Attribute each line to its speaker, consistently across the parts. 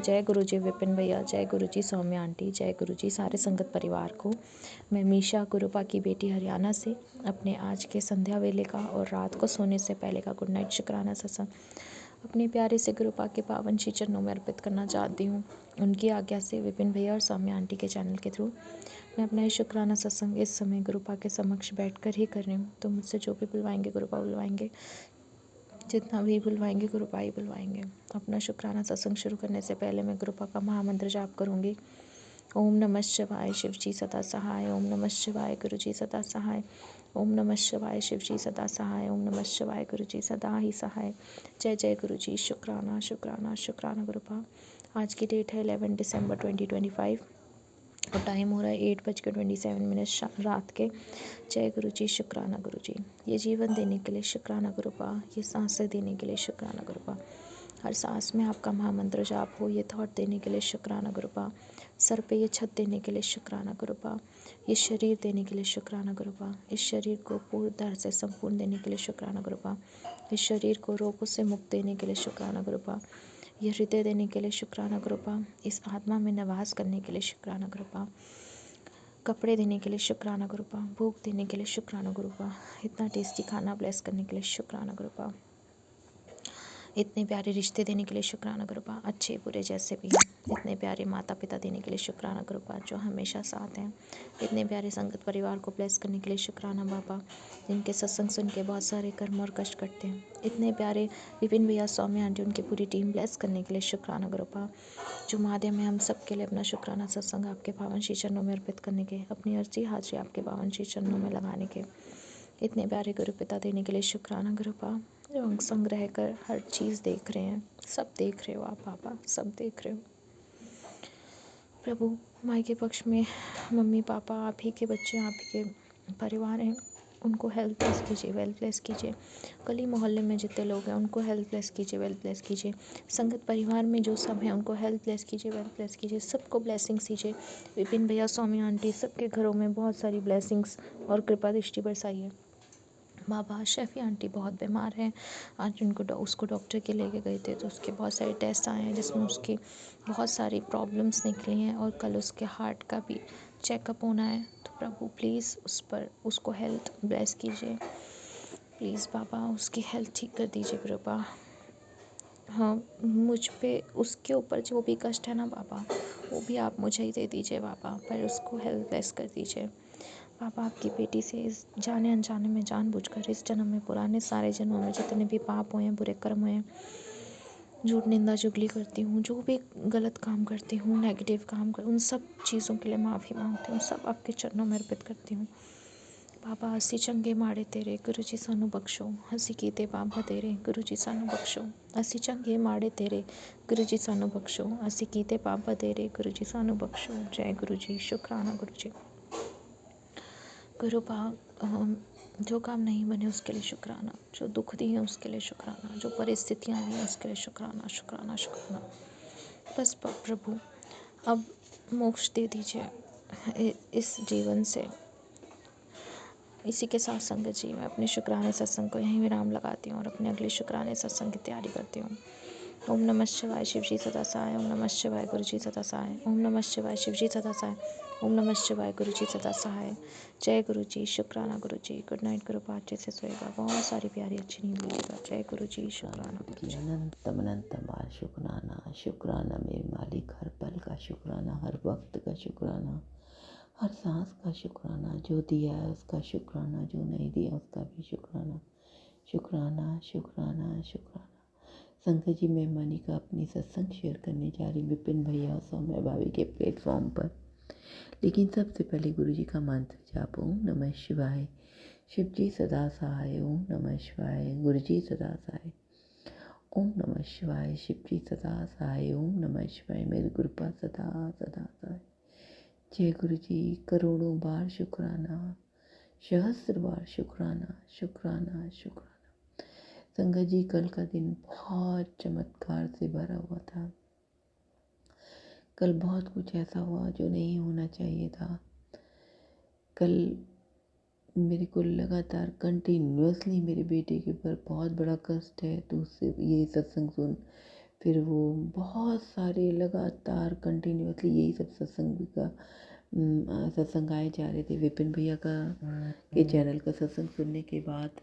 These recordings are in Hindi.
Speaker 1: जय गुरुजी विपिन भैया, जय गुरुजी सौम्या आंटी, जय गुरुजी सारे संगत परिवार को। मैं मीशा गुरुपा की बेटी हरियाणा से अपने आज के संध्या वेले का और रात को सोने से पहले का गुड नाइट शुक्राना सत्संग अपने प्यारे से गुरुपा के पावन श्री चरणों में अर्पित करना चाहती हूँ। उनकी आज्ञा से विपिन भैया और सौम्या आंटी के चैनल के थ्रू मैं अपना ये शुक्राना सत्संग इस समय गुरुपा के समक्ष बैठकर ही कर रही हूँ। तो मुझसे जो भी बुलवाएंगे गुरुपा बुलवाएंगे, जितना भी बुलवाएंगे गुरुपा ही बुलवाएंगे। अपना शुक्राना सत्संग शुरू करने से पहले मैं गुरुपा का महामंत्र जाप करूँगी। ओम नमः शिवाय शिवजी सदा सहाय, ओम नमः शिवाय गुरुजी सदा सहाय, ओम नमः शिवाय शिवजी सदा सहाय, ओम नमः शिवाय गुरुजी सदा ही सहाय। जय जय गुरुजी। शुक्राना शुक्राना शुक्राना गुरुपा। आज की डेट है 11 दिसंबर 2025 और टाइम हो रहा है 8:27 रात के। जय गुरुजी। शुक्राना गुरुजी। ये जीवन देने के लिए शुक्राना गुरुपा, ये सांसें देने के लिए शुक्राना गुरुपा, हर सांस में आपका महामंत्र जाप हो, ये थॉट देने के लिए शुक्राना गुरुपा, सर पे ये छत देने के लिए शुक्राना गुरुपा, ये शरीर देने के लिए शुक्राना गुरुपा, इस शरीर को पूर्ण तरह से संपूर्ण देने के लिए शुक्राना गुरुपा, इस शरीर को रोगों से मुक्त देने के लिए शुक्राना गुरुपा, ये हृदय देने के लिए शुक्राना गुरुपा, इस आत्मा में निवास करने के लिए शुक्राना गुरुपा, कपड़े देने के लिए शुक्राना गुरुपा, भूख देने के लिए शुक्राना गुरुपा, इतना टेस्टी खाना ब्लेस करने के लिए शुक्राना गुरुपा, इतने प्यारे रिश्ते देने के लिए शुक्राना गुरुपा, अच्छे बुरे जैसे भी हैं, इतने प्यारे माता पिता देने के लिए शुक्राना गुरुपा जो हमेशा साथ हैं, इतने प्यारे संगत परिवार को ब्लेस करने के लिए शुक्राना बाबा जिनके सत्संग सुन के बहुत सारे कर्म और कष्ट कटते हैं, इतने प्यारे विपिन भैया सौम्या आंटी उनकी पूरी टीम ब्लेस करने के लिए शुक्राना गुरुपा जो माध्यम है हम सब के लिए अपना शुक्राना सत्संग आपके पावन श्री चरणों में अर्पित करने के, अपनी अर्जी हाजिरी आपके पावन श्री चरणों में लगाने के, इतने प्यारे गुरु पिता देने के लिए शुक्राना गुरुपा जो अंग संग रह कर हर चीज़ देख रहे हैं, सब देख रहे हो आप बाबा, सब देख रहे हो प्रभु। माई के पक्ष में मम्मी पापा आप ही के बच्चे, आप ही के परिवार हैं, उनको हेल्थ ब्लेस कीजिए, वेल्थ ब्लेस कीजिए। गली मोहल्ले में जितने लोग हैं उनको हेल्थ ब्लेस कीजिए, वेल्थ ब्लेस कीजिए। संगत परिवार में जो सब हैं उनको हेल्थ ब्लेस कीजिए, वेल्थ ब्लेस कीजिए। सबको ब्लेसिंग्स दीजिए। विपिन भैया सौम्या आंटी सबके घरों में बहुत सारी ब्लेसिंग्स और कृपा दृष्टि बरसाइए। बाबा शैफी आंटी बहुत बीमार हैं, आज उनको उसको डॉक्टर के लेके गए थे तो उसके बहुत सारे टेस्ट आए हैं जिसमें उसकी बहुत सारी प्रॉब्लम्स निकली हैं और कल उसके हार्ट का भी चेकअप होना है। तो प्रभु प्लीज़ उस पर उसको हेल्थ ब्लेस कीजिए, प्लीज़ बाबा उसकी हेल्थ ठीक कर दीजिए कृपा। हाँ, मुझ पे उसके ऊपर जो भी कष्ट है ना बाबा वो भी आप मुझे ही दे दीजिए बाबा, पर उसको हेल्थ ब्लेस कर दीजिए बाबा। आपकी बेटी से इस जाने अनजाने में जानबूझकर इस जन्म में पुराने सारे जन्मों में जितने भी पाप हुए हैं, बुरे कर्म हुए हैं, झूठ निंदा चुगली करती हूँ, जो भी गलत काम करती हूँ, नेगेटिव काम कर, उन सब चीज़ों के लिए माफ़ी मांगती हूँ, सब आपके चरणों में अर्पित करती हूँ बाबा। हसी चंगे माड़े तेरे गुरुजी सानू बख्शो, हसी कीते पाप तेरे गुरुजी सानू बख्शो, हसी चंगे माड़े तेरे गुरुजी सानू बख्शो, हसी कीते पाप तेरे गुरुजी सानू बख्शो। जय गुरुजी। शुक्राना गुरुजी। गुरुपा जो काम नहीं बने उसके लिए शुक्राना, जो दुख दिए उसके लिए शुक्राना, जो परिस्थितियाँ आई हैं उसके लिए शुक्राना शुक्राना शुक्राना। बस प्रभु अब मोक्ष दे दीजिए इस जीवन से। इसी के साथ संगत जी मैं अपने शुक्राने सत्संग को यहीं विराम लगाती हूँ और अपने अगले शुक्राने सत्संग की तैयारी करती हूँ। ओम नमः शिवाय शिवजी सदा सहाय, ओम नमः शिवाय गुरुजी सदा सहाय, ओम नमः शिवाय शिवजी सदा सहाय, ओम नमः शिवाय गुरुजी सदा सहाय। जय गुरुजी। शुक्राना गुरुजी। गुड नाइट गुरुपा, अच्छे से सोएगा, बहुत सारी प्यारी अच्छी नींद लीजिएगा। जय गुरुजी। शुक्राना
Speaker 2: की
Speaker 1: गुरुजी।
Speaker 2: अनंत बार शुक्राना, शुक्राना मेरे मालिक, हर पल का शुक्राना, हर वक्त का शुक्राना, हर सांस का शुक्राना, जो दिया है उसका शुक्राना, जो नहीं दिया उसका भी शुक्राना, शुक्राना शुक्राना शुक्राना। संकट जी मैं मनिका अपनी सत्संग शेयर करने जा रही विपिन भैया और सौम्या भाभी के प्लेटफॉर्म पर, लेकिन सबसे पहले गुरु जी का मंत्र जाप। ओम नमः शिवाय शिव जी सदा सहाय, ओम नमः शिवाय गुरु जी सदा सहाय, ओम नमः शिवाय शिव जी सदा सहाय, ओम नमः शिवाय मेरे गुरुपा सदा सदा सहाय। जय गुरु जी। करोड़ों बार शुक्राना, सहस्त्र बार शुक्राना शुक्राना शुक्राना। संगत जी कल का दिन बहुत चमत्कार से भरा हुआ था। कल बहुत कुछ ऐसा हुआ जो नहीं होना चाहिए था। कल मेरे को लगातार कंटिन्यूसली मेरे बेटे के ऊपर बहुत बड़ा कष्ट है, तो उससे ये सत्संग सुन फिर वो बहुत सारे लगातार कंटिन्यूसली यही सब सत्संग आए जा रहे थे। विपिन भैया का के चैनल का सत्संग सुनने के बाद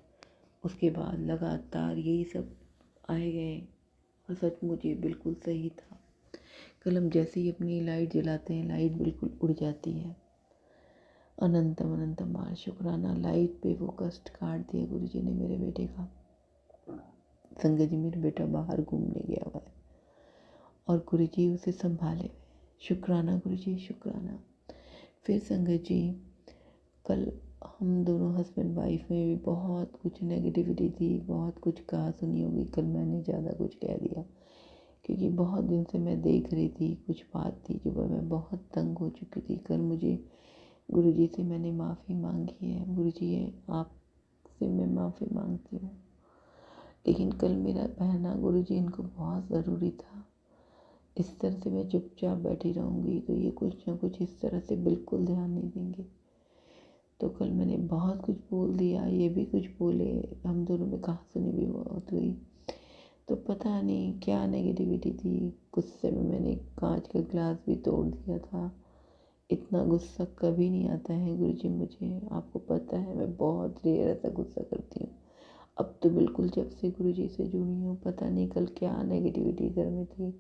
Speaker 2: उसके बाद लगातार यही सब आए गए और सचमुच ये बिल्कुल सही था। कल हम जैसे ही अपनी लाइट जलाते हैं, लाइट बिल्कुल उड़ जाती है। अनंतम अनंतम बार शुक्राना, लाइट पे वो कष्ट काट दिया गुरु जी ने मेरे बेटे का। संगत जी, मेरा बेटा बाहर घूमने गया हुआ है और गुरु जी उसे संभाले हुए। शुक्राना गुरु जी, शुक्राना। फिर संगत जी, कल हम दोनों हस्बैंड वाइफ में भी बहुत कुछ नेगेटिविटी थी, बहुत कुछ कहा सुनी होगी। कल मैंने ज़्यादा कुछ कह दिया क्योंकि बहुत दिन से मैं देख रही थी, कुछ बात थी जो मैं बहुत तंग हो चुकी थी। कल मुझे गुरु जी से मैंने माफ़ी मांगी है। गुरु जी, आपसे मैं माफ़ी मांगती हूँ। लेकिन कल मेरा कहना गुरु जी इनको बहुत ज़रूरी था। इस तरह से मैं चुपचाप बैठी रहूँगी तो ये कुछ ना कुछ इस तरह से बिल्कुल ध्यान नहीं देंगे। तो कल मैंने बहुत कुछ बोल दिया, ये भी कुछ बोले, हम दोनों में कहा सुनी भी बहुत हुई। तो पता नहीं क्या नेगेटिविटी थी। गुस्से में मैंने कांच का गिलास भी तोड़ दिया था। इतना गुस्सा कभी नहीं आता है गुरु जी मुझे, आपको पता है मैं बहुत रेयर ऐसा गुस्सा करती हूँ। अब तो बिल्कुल जब से गुरु जी से जुड़ी हूँ, पता नहीं कल क्या नेगेटिविटी घर में थी।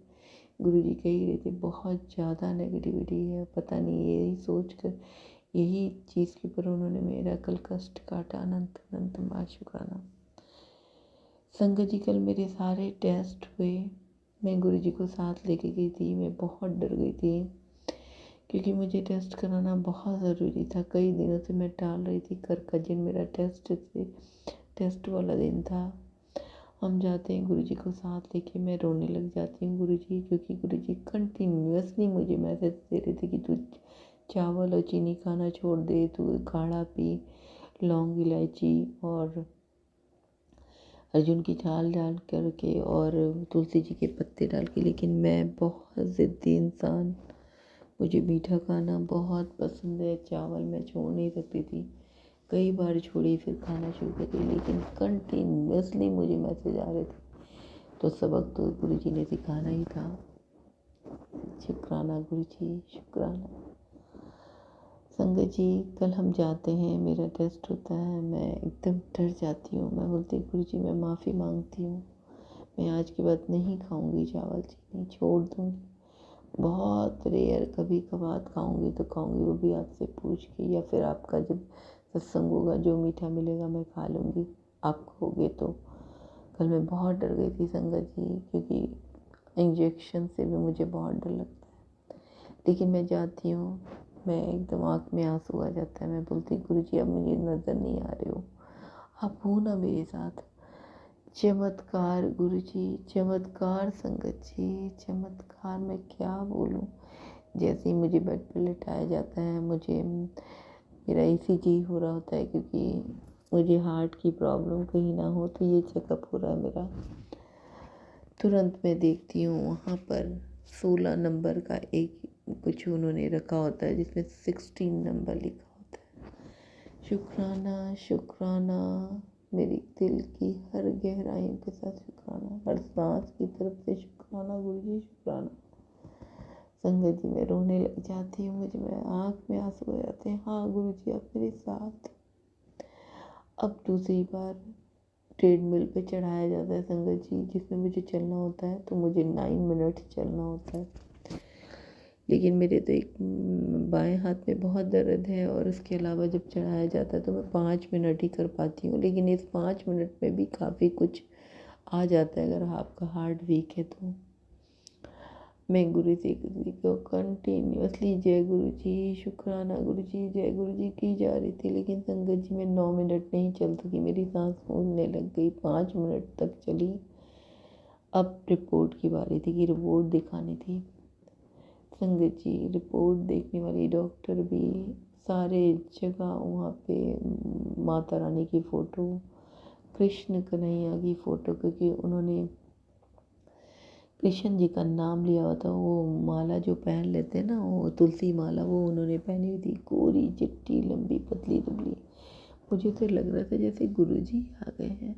Speaker 2: गुरु जी कह ही रहे थे बहुत ज़्यादा नेगेटिविटी है। पता नहीं, यही सोच कर यही चीज़ के ऊपर उन्होंने मेरा कल कष्ट काटा। अनंत अनंत बार शुक्राना। संगत जी, कल मेरे सारे टेस्ट हुए। मैं गुरु जी को साथ लेके गई थी। मैं बहुत डर गई थी क्योंकि मुझे टेस्ट कराना बहुत ज़रूरी था। कई दिनों से मैं टाल रही थी। कजिन मेरा टेस्ट वाला दिन था। हम जाते हैं गुरु जी को साथ लेके, मैं रोने लग जाती हूँ गुरु जी, क्योंकि गुरु जी कंटिन्यूसली मुझे मैसेज दे रहे थे कि तू चावल और चीनी खाना छोड़ दे, तू काढ़ा पी, लौंग इलायची और अर्जुन की छाल डाल करके और तुलसी जी के पत्ते डाल के। लेकिन मैं बहुत ज़िद्दी इंसान, मुझे मीठा खाना बहुत पसंद है। चावल मैं छोड़ नहीं सकती थी, कई बार छोड़ी, फिर खाना शुरू कर दिया, लेकिन कंटिन्यूसली मुझे मैसेज आ रहे थे। तो सबक तो गुरु जी ने सिखाना ही था। शुक्राना गुरु जी, शुक्राना। संगत जी, कल हम जाते हैं, मेरा टेस्ट होता है, मैं एकदम डर जाती हूँ। मैं बोलती गुरु जी मैं माफ़ी मांगती हूँ, मैं आज के बाद नहीं खाऊंगी चावल चीनी, छोड़ दूँगी। बहुत रेयर कभी कभार खाऊंगी तो खाऊंगी, वो भी आपसे पूछ के, या फिर आपका जब सत्संग होगा जो मीठा मिलेगा मैं खा लूँगी, आप कहोगे तो। कल मैं बहुत डर गई थी संगत जी, क्योंकि इंजेक्शन से भी मुझे बहुत डर लगता है। लेकिन मैं जाती हूँ, मैं एकदम आँख में आंसू आ जाता है। मैं बोलती गुरु जी अब मुझे नज़र नहीं आ रहे हो, आप हो ना मेरे साथ। चमत्कार गुरु जी, चमत्कार संगत जी, चमत्कार। मैं क्या बोलूं। जैसे ही मुझे बेड पर लिटाया जाता है, मुझे मेरा ईसीजी हो रहा होता है, क्योंकि मुझे हार्ट की प्रॉब्लम कहीं ना हो, तो ये चेकअप हो रहा है मेरा। तुरंत मैं देखती हूँ वहाँ पर 16 नंबर का एक कुछ उन्होंने रखा होता है जिसमें 16 नंबर लिखा होता है। शुक्राना शुक्राना, मेरी दिल की हर गहराइयों के साथ शुक्राना, हर सांस की तरफ से शुक्राना गुरु जी, शुक्राना। संगत जी, मैं रोने लग जाती हूँ, मैं आँख में आंसू आ जाते हैं। हाँ गुरु जी आप मेरे साथ। अब दूसरी बार ट्रेडमिल पे चढ़ाया जाता है संगत जी, जिसमें मुझे चलना होता है, तो मुझे 9 मिनट चलना होता है। लेकिन मेरे तो एक बाएं हाथ में बहुत दर्द है, और उसके अलावा जब चढ़ाया जाता है तो मैं 5 मिनट ही कर पाती हूँ। लेकिन इस 5 मिनट में भी काफ़ी कुछ आ जाता है अगर आपका हार्ट वीक है तो। मैं गुरु जी को कंटिन्यूसली जय गुरु जी, शुक्राना गुरु जी, जय गुरु जी की जा रही थी। लेकिन संगत जी मैं 9 मिनट नहीं चल सकी, मेरी सांस फूलने लग गई। 5 मिनट तक चली। अब रिपोर्ट की बारी थी कि रिपोर्ट दिखानी थी। संगत जी, रिपोर्ट देखने वाली डॉक्टर भी सारे जगह वहाँ पे माता रानी की फ़ोटो, कृष्ण कन्हैया की फ़ोटो, क्योंकि उन्होंने कृष्ण जी का नाम लिया हुआ था। वो माला जो पहन लेते हैं ना, वो तुलसी माला, वो उन्होंने पहनी हुई थी, गोरी चिट्टी लंबी पतली दुबली। मुझे तो लग रहा था जैसे गुरु जी आ गए हैं,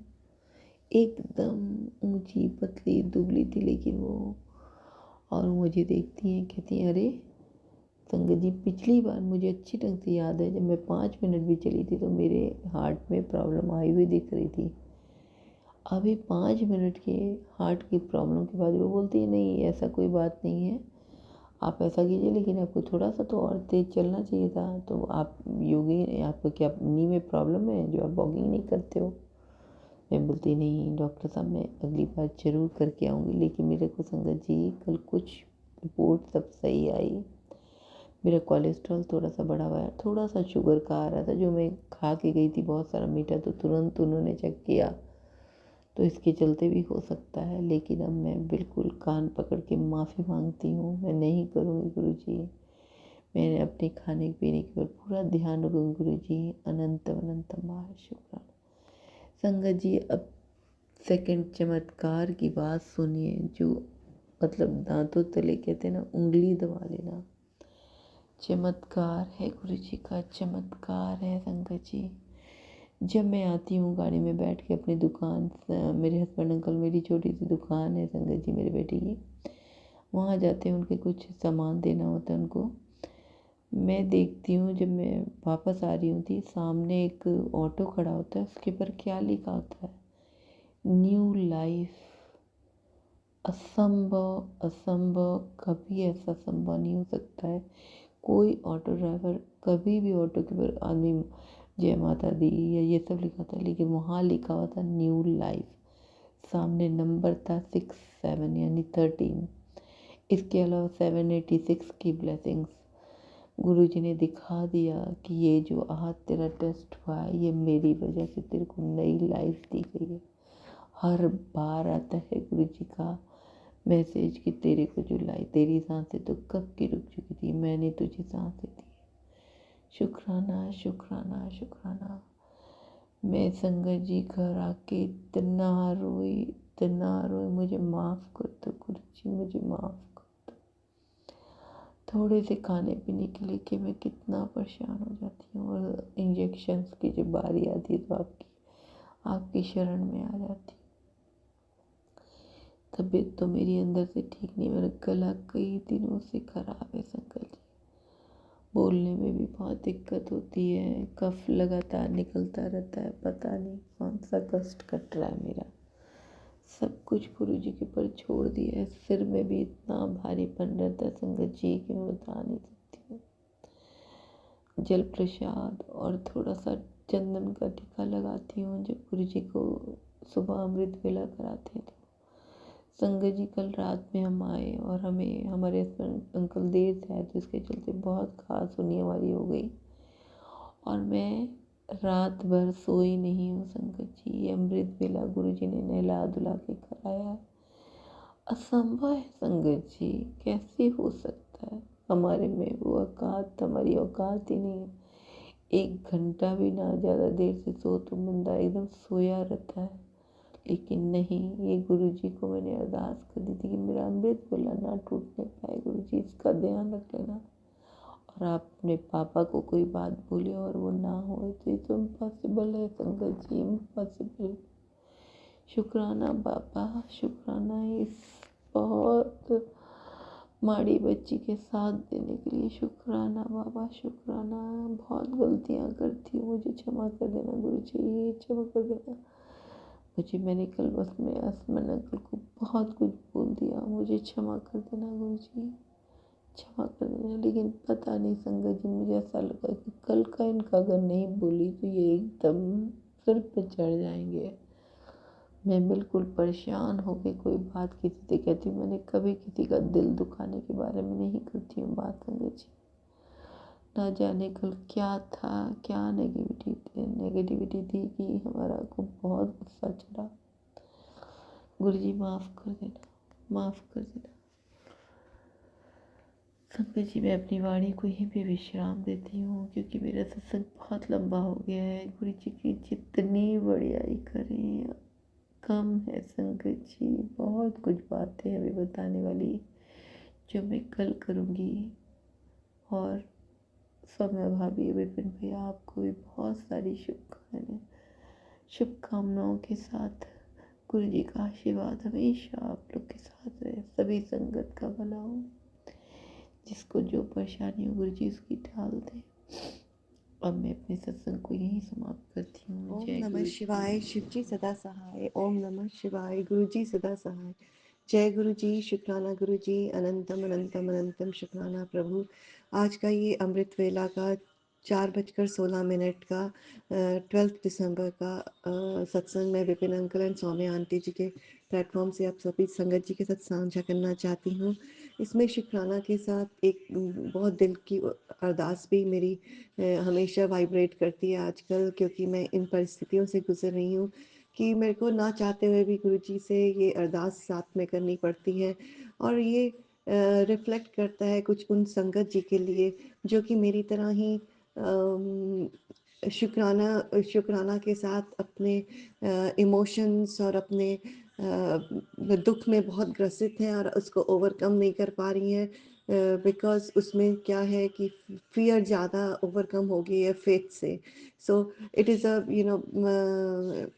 Speaker 2: एकदम ऊंची पतली दुबली थी, लेकिन वो, और मुझे देखती हैं, कहती हैं अरे संगत जी, पिछली बार मुझे अच्छी ढंग से याद है जब मैं 5 मिनट भी चली थी तो मेरे हार्ट में प्रॉब्लम आई हुई दिख रही थी। अभी 5 मिनट के हार्ट की प्रॉब्लम के बाद वो बोलती है नहीं ऐसा कोई बात नहीं है, आप ऐसा कीजिए, लेकिन आपको थोड़ा सा तो और तेज़ चलना चाहिए था। तो आप योगी, आपको क्या नी में प्रॉब्लम है जो आप वॉकिंग नहीं करते हो? मैं बोलती नहीं डॉक्टर साहब, मैं अगली बार ज़रूर करके आऊँगी। लेकिन मेरे को संगत जी कल कुछ रिपोर्ट सब सही आई। मेरा कोलेस्ट्रॉल थोड़ा सा बढ़ा हुआ है, थोड़ा सा शुगर का आ रहा था, जो मैं खा के गई थी बहुत सारा मीठा, तो तुरंत उन्होंने चेक किया, तो इसके चलते भी हो सकता है। लेकिन अब मैं बिल्कुल कान पकड़ के माफ़ी मांगती हूँ, मैं नहीं करूँगी गुरुजी। मैंने अपने खाने पीने के ऊपर पूरा ध्यान रखूँगी गुरुजी। अनंतम अनंतम माह शुक्राना। संगत जी अब सेकंड चमत्कार की बात सुनिए, जो मतलब दांतों तले कहते हैं ना, उंगली दबा लेना, चमत्कार है गुरुजी का, चमत्कार है संगत जी। जब मैं आती हूँ गाड़ी में बैठ के अपनी दुकान, मेरे हस्बैंड अंकल, मेरी छोटी सी दुकान है संगत जी मेरे बेटे की, वहाँ जाते हैं, उनके कुछ सामान देना होता है उनको। मैं देखती हूँ जब मैं वापस आ रही हूँ थी, सामने एक ऑटो खड़ा होता है, उसके ऊपर क्या लिखा होता है, न्यू लाइफ। असंभव असंभव, कभी ऐसा संभव नहीं हो सकता है। कोई ऑटो ड्राइवर कभी भी ऑटो के ऊपर आदमी जय माता दी या ये सब लिखा था, लेकिन वहाँ लिखा हुआ था न्यू लाइफ। सामने नंबर था 67 यानी 13। इसके अलावा 786 की ब्लेसिंग्स। गुरुजी ने दिखा दिया कि ये जो आज तेरा टेस्ट हुआ है, ये मेरी वजह से तेरे को नई लाइफ दी गई है। हर बार आता है गुरुजी का मैसेज कि तेरे को जो लाई, तेरी सांसें तो कब की रुक चुकी थी, मैंने तुझे सांसें दी। शुक्राना शुक्राना शुक्राना। मैं संगत जी घर आके इतना रोई, मुझे माफ़ कर दो गुरुजी, मुझे माफ़ कर दो। थोड़े से खाने पीने के लिए कि मैं कितना परेशान हो जाती हूँ, और इंजेक्शन्स की जब बारी आती है तो आपकी शरण में आ जाती हूँ। तबीयत तो मेरी अंदर से ठीक नहीं, मेरा गला कई दिनों से ख़राब है संकल जी, बोलने में भी बहुत दिक्कत होती है, कफ लगातार निकलता रहता है, पता नहीं कौन सा कष्ट कट रहा है मेरा। सब कुछ गुरु जी के ऊपर छोड़ दिया है, सिर में भी इतना भारीपन रहता है संगत जी कि मैं बता नहीं सकती हूँ। जल प्रसाद और थोड़ा सा चंदन का टीका लगाती हूँ जब गुरु जी को सुबह अमृत वेला कराते हैं। तो संगत जी कल रात में हम आए और हमें हमारे हस्बैंड अंकल देर से आए, तो इसके चलते बहुत खास उन्हीं हमारी हो गई, और मैं रात भर सोई नहीं हूँ संगत जी। ये अमृत वेला गुरु जी ने नहला धुला के कराया है। असंभव है संगत जी, कैसे हो सकता है? हमारे में वो औकात, हमारी औकात ही नहीं है। 1 घंटा भी ना ज़्यादा देर से सो तो बंदा एकदम सोया रहता है, लेकिन नहीं, ये गुरुजी को मैंने अरदास कर दी थी कि मेरा अमृत वेला ना टूटने पाए, गुरुजी इसका ध्यान रख लेना। और आप अपने पापा को कोई बात बोले और वो ना हो, तो ये तो इम्पॉसिबल है संगत जी, इम्पॉसिबल। शुक्राना बाबा, शुक्राना इस बहुत माड़ी बच्ची के साथ देने के लिए, शुक्राना बाबा, शुक्राना। बहुत गलतियाँ करती हूँ, मुझे क्षमा कर देना गुरुजी, क्षमा कर देना मुझे। मैंने कल बस में आसमान अंकल को बहुत कुछ बोल दिया, मुझे क्षमा कर देना गुरुजी, क्षमा कर देना। लेकिन पता नहीं संगत जी, मुझे ऐसा लगा कि कल का इनका अगर नहीं बोली तो ये एकदम सिर पे चढ़ जाएंगे। मैं बिल्कुल परेशान हो गई, कोई बात किसी से कहती हूँ, मैंने कभी किसी का दिल दुखाने के बारे में नहीं करती हूँ बात संगत जी। ना जाने कल क्या था, क्या नेगेटिविटी थी कि हमारा को बहुत गुस्सा चढ़ा। गुरुजी माफ़ कर देना, माफ़ कर देना संगत जी। मैं अपनी वाणी को यहीं पे विश्राम देती हूँ, क्योंकि मेरा सत्संग बहुत लंबा हो गया है। गुरु जी की जितनी बड़ाई करें कम है संगत जी। बहुत कुछ बातें अभी बताने वाली जो मैं कल करूँगी। और सौम्या भाभी, विपिन भैया, आपको भी बहुत सारी शुभकामनाएं, शुभकामनाओं के साथ गुरु जी का आशीर्वाद हमेशा आप लोग के साथ रहे, सभी संगत का भला हो, जिसको जो परेशानी हो गुरु जी उसकी टाल दें। अब मैं अपने सत्संग को यहीं समाप्त करती हूँ।
Speaker 3: ओम
Speaker 2: जय
Speaker 3: नमः
Speaker 2: गुरु जी।
Speaker 3: शिवाय। शिव जी सदा सहाय। ओम नमः शिवाय। गुरु जी सदा सहाय। जय गुरु जी। शुक्राना गुरु जी। अनंतम अनंतम अनंतम शुक्राना प्रभु। आज का ये अमृत वेला का 4:16 का 12 दिसंबर का सत्संग में Vipin uncle and Saumya aunty ji के प्लेटफॉर्म से आप सभी संगत जी के साथ साझा करना चाहती हूँ। इसमें शुक्राना के साथ एक बहुत दिल की अरदास भी मेरी हमेशा वाइब्रेट करती है आजकल, क्योंकि मैं इन परिस्थितियों से गुजर रही हूँ कि मेरे को ना चाहते हुए भी गुरु जी से ये अरदास साथ में करनी पड़ती है। और ये रिफ्लेक्ट करता है कुछ उन संगत जी के लिए जो कि मेरी तरह ही अम, शुक्राना के साथ अपने इमोशंस और अपने दुख में बहुत ग्रसित हैं और उसको ओवरकम नहीं कर पा रही हैं, बिकॉज उसमें क्या है कि फियर ज़्यादा ओवरकम हो गई है फेथ से। So it is a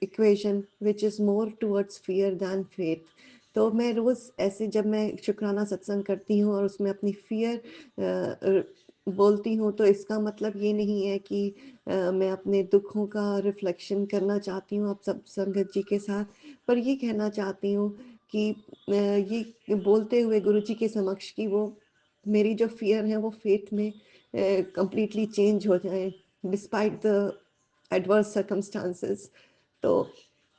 Speaker 3: equation which is more towards fear than faith. तो मैं रोज़ ऐसे जब मैं शुक्राना सत्संग करती हूँ और उसमें अपनी फियर बोलती हूँ, तो इसका मतलब ये नहीं है कि मैं अपने दुखों का रिफ्लेक्शन करना चाहती हूँ आप सब संगत जी के साथ, पर ये कहना चाहती हूँ कि ये बोलते हुए गुरु जी के समक्ष कि वो मेरी जो फियर है वो फेथ में कंप्लीटली चेंज हो जाए डिस्पाइट द एडवर्स सर्कमस्टांसेस। तो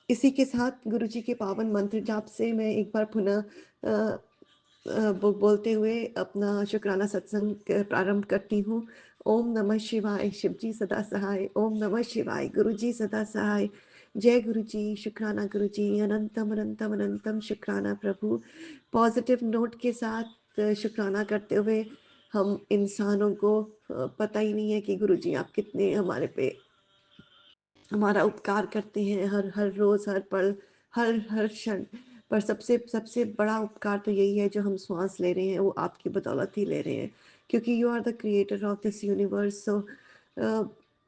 Speaker 3: इसी के साथ गुरु जी के पावन मंत्र जाप से मैं एक बार पुनः बोलते हुए अपना शुक्राना सत्संग प्रारंभ करती हूँ। ओम नमः शिवाय। शिव जी सदा सहाय। ओम नमः शिवाय। गुरु जी सदा सहाय। जय गुरु जी। शुक्राना गुरु जी। अनंतम अनंतम अनंतम शुक्राना प्रभु। पॉजिटिव नोट के साथ शुक्राना करते हुए हम इंसानों को पता ही नहीं है कि गुरु जी आप कितने हमारे पे हमारा उपकार करते हैं, हर हर रोज़, हर पल, हर हर क्षण। पर सबसे सबसे बड़ा उपकार तो यही है जो हम श्वास ले रहे हैं वो आपकी बदौलत ही ले रहे हैं, क्योंकि you are the creator of this universe. So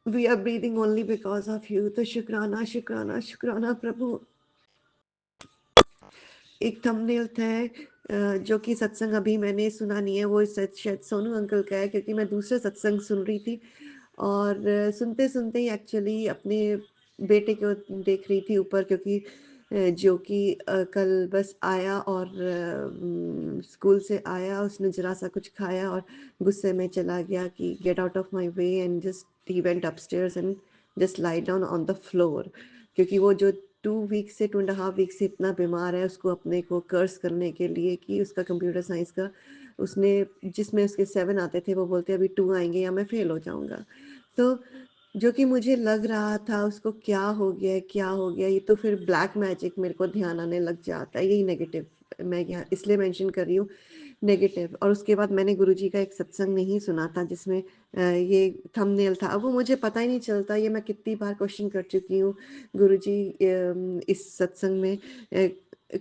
Speaker 3: we are breathing only because of you. तो शुक्राना शुक्राना शुक्राना प्रभु। एक थंबनेल है जो कि सत्संग अभी मैंने सुना नहीं है, वो शायद सोनू अंकल का है, क्योंकि मैं दूसरे सत्संग सुन रही थी और सुनते सुनते ही एक्चुअली अपने बेटे को देख रही थी ऊपर, क्योंकि जो कि कल बस आया और स्कूल से आया, उसने जरा सा कुछ खाया और गुस्से में चला गया कि get out of my way, and just he went upstairs and just lie down on the floor. क्योंकि वो जो 2 वीक से 2.5 वीक से इतना बीमार है, उसको अपने को कर्स करने के लिए कि उसका कंप्यूटर साइंस का उसने जिसमें उसके 7 आते थे वो बोलते अभी 2 आएंगे या मैं फेल हो जाऊंगा। तो जो कि मुझे लग रहा था उसको क्या हो गया है, क्या हो गया, ये तो फिर ब्लैक मैजिक मेरे को ध्यान आने लग जाता है, यही नेगेटिव मैं यहाँ इसलिए मेंशन कर रही हूँ, नेगेटिव। और उसके बाद मैंने गुरुजी का एक सत्संग नहीं सुना था जिसमें ये थंबनेल था। अब वो मुझे पता ही नहीं चलता, ये मैं कितनी बार क्वेश्चन कर चुकी हूँ गुरुजी इस सत्संग में,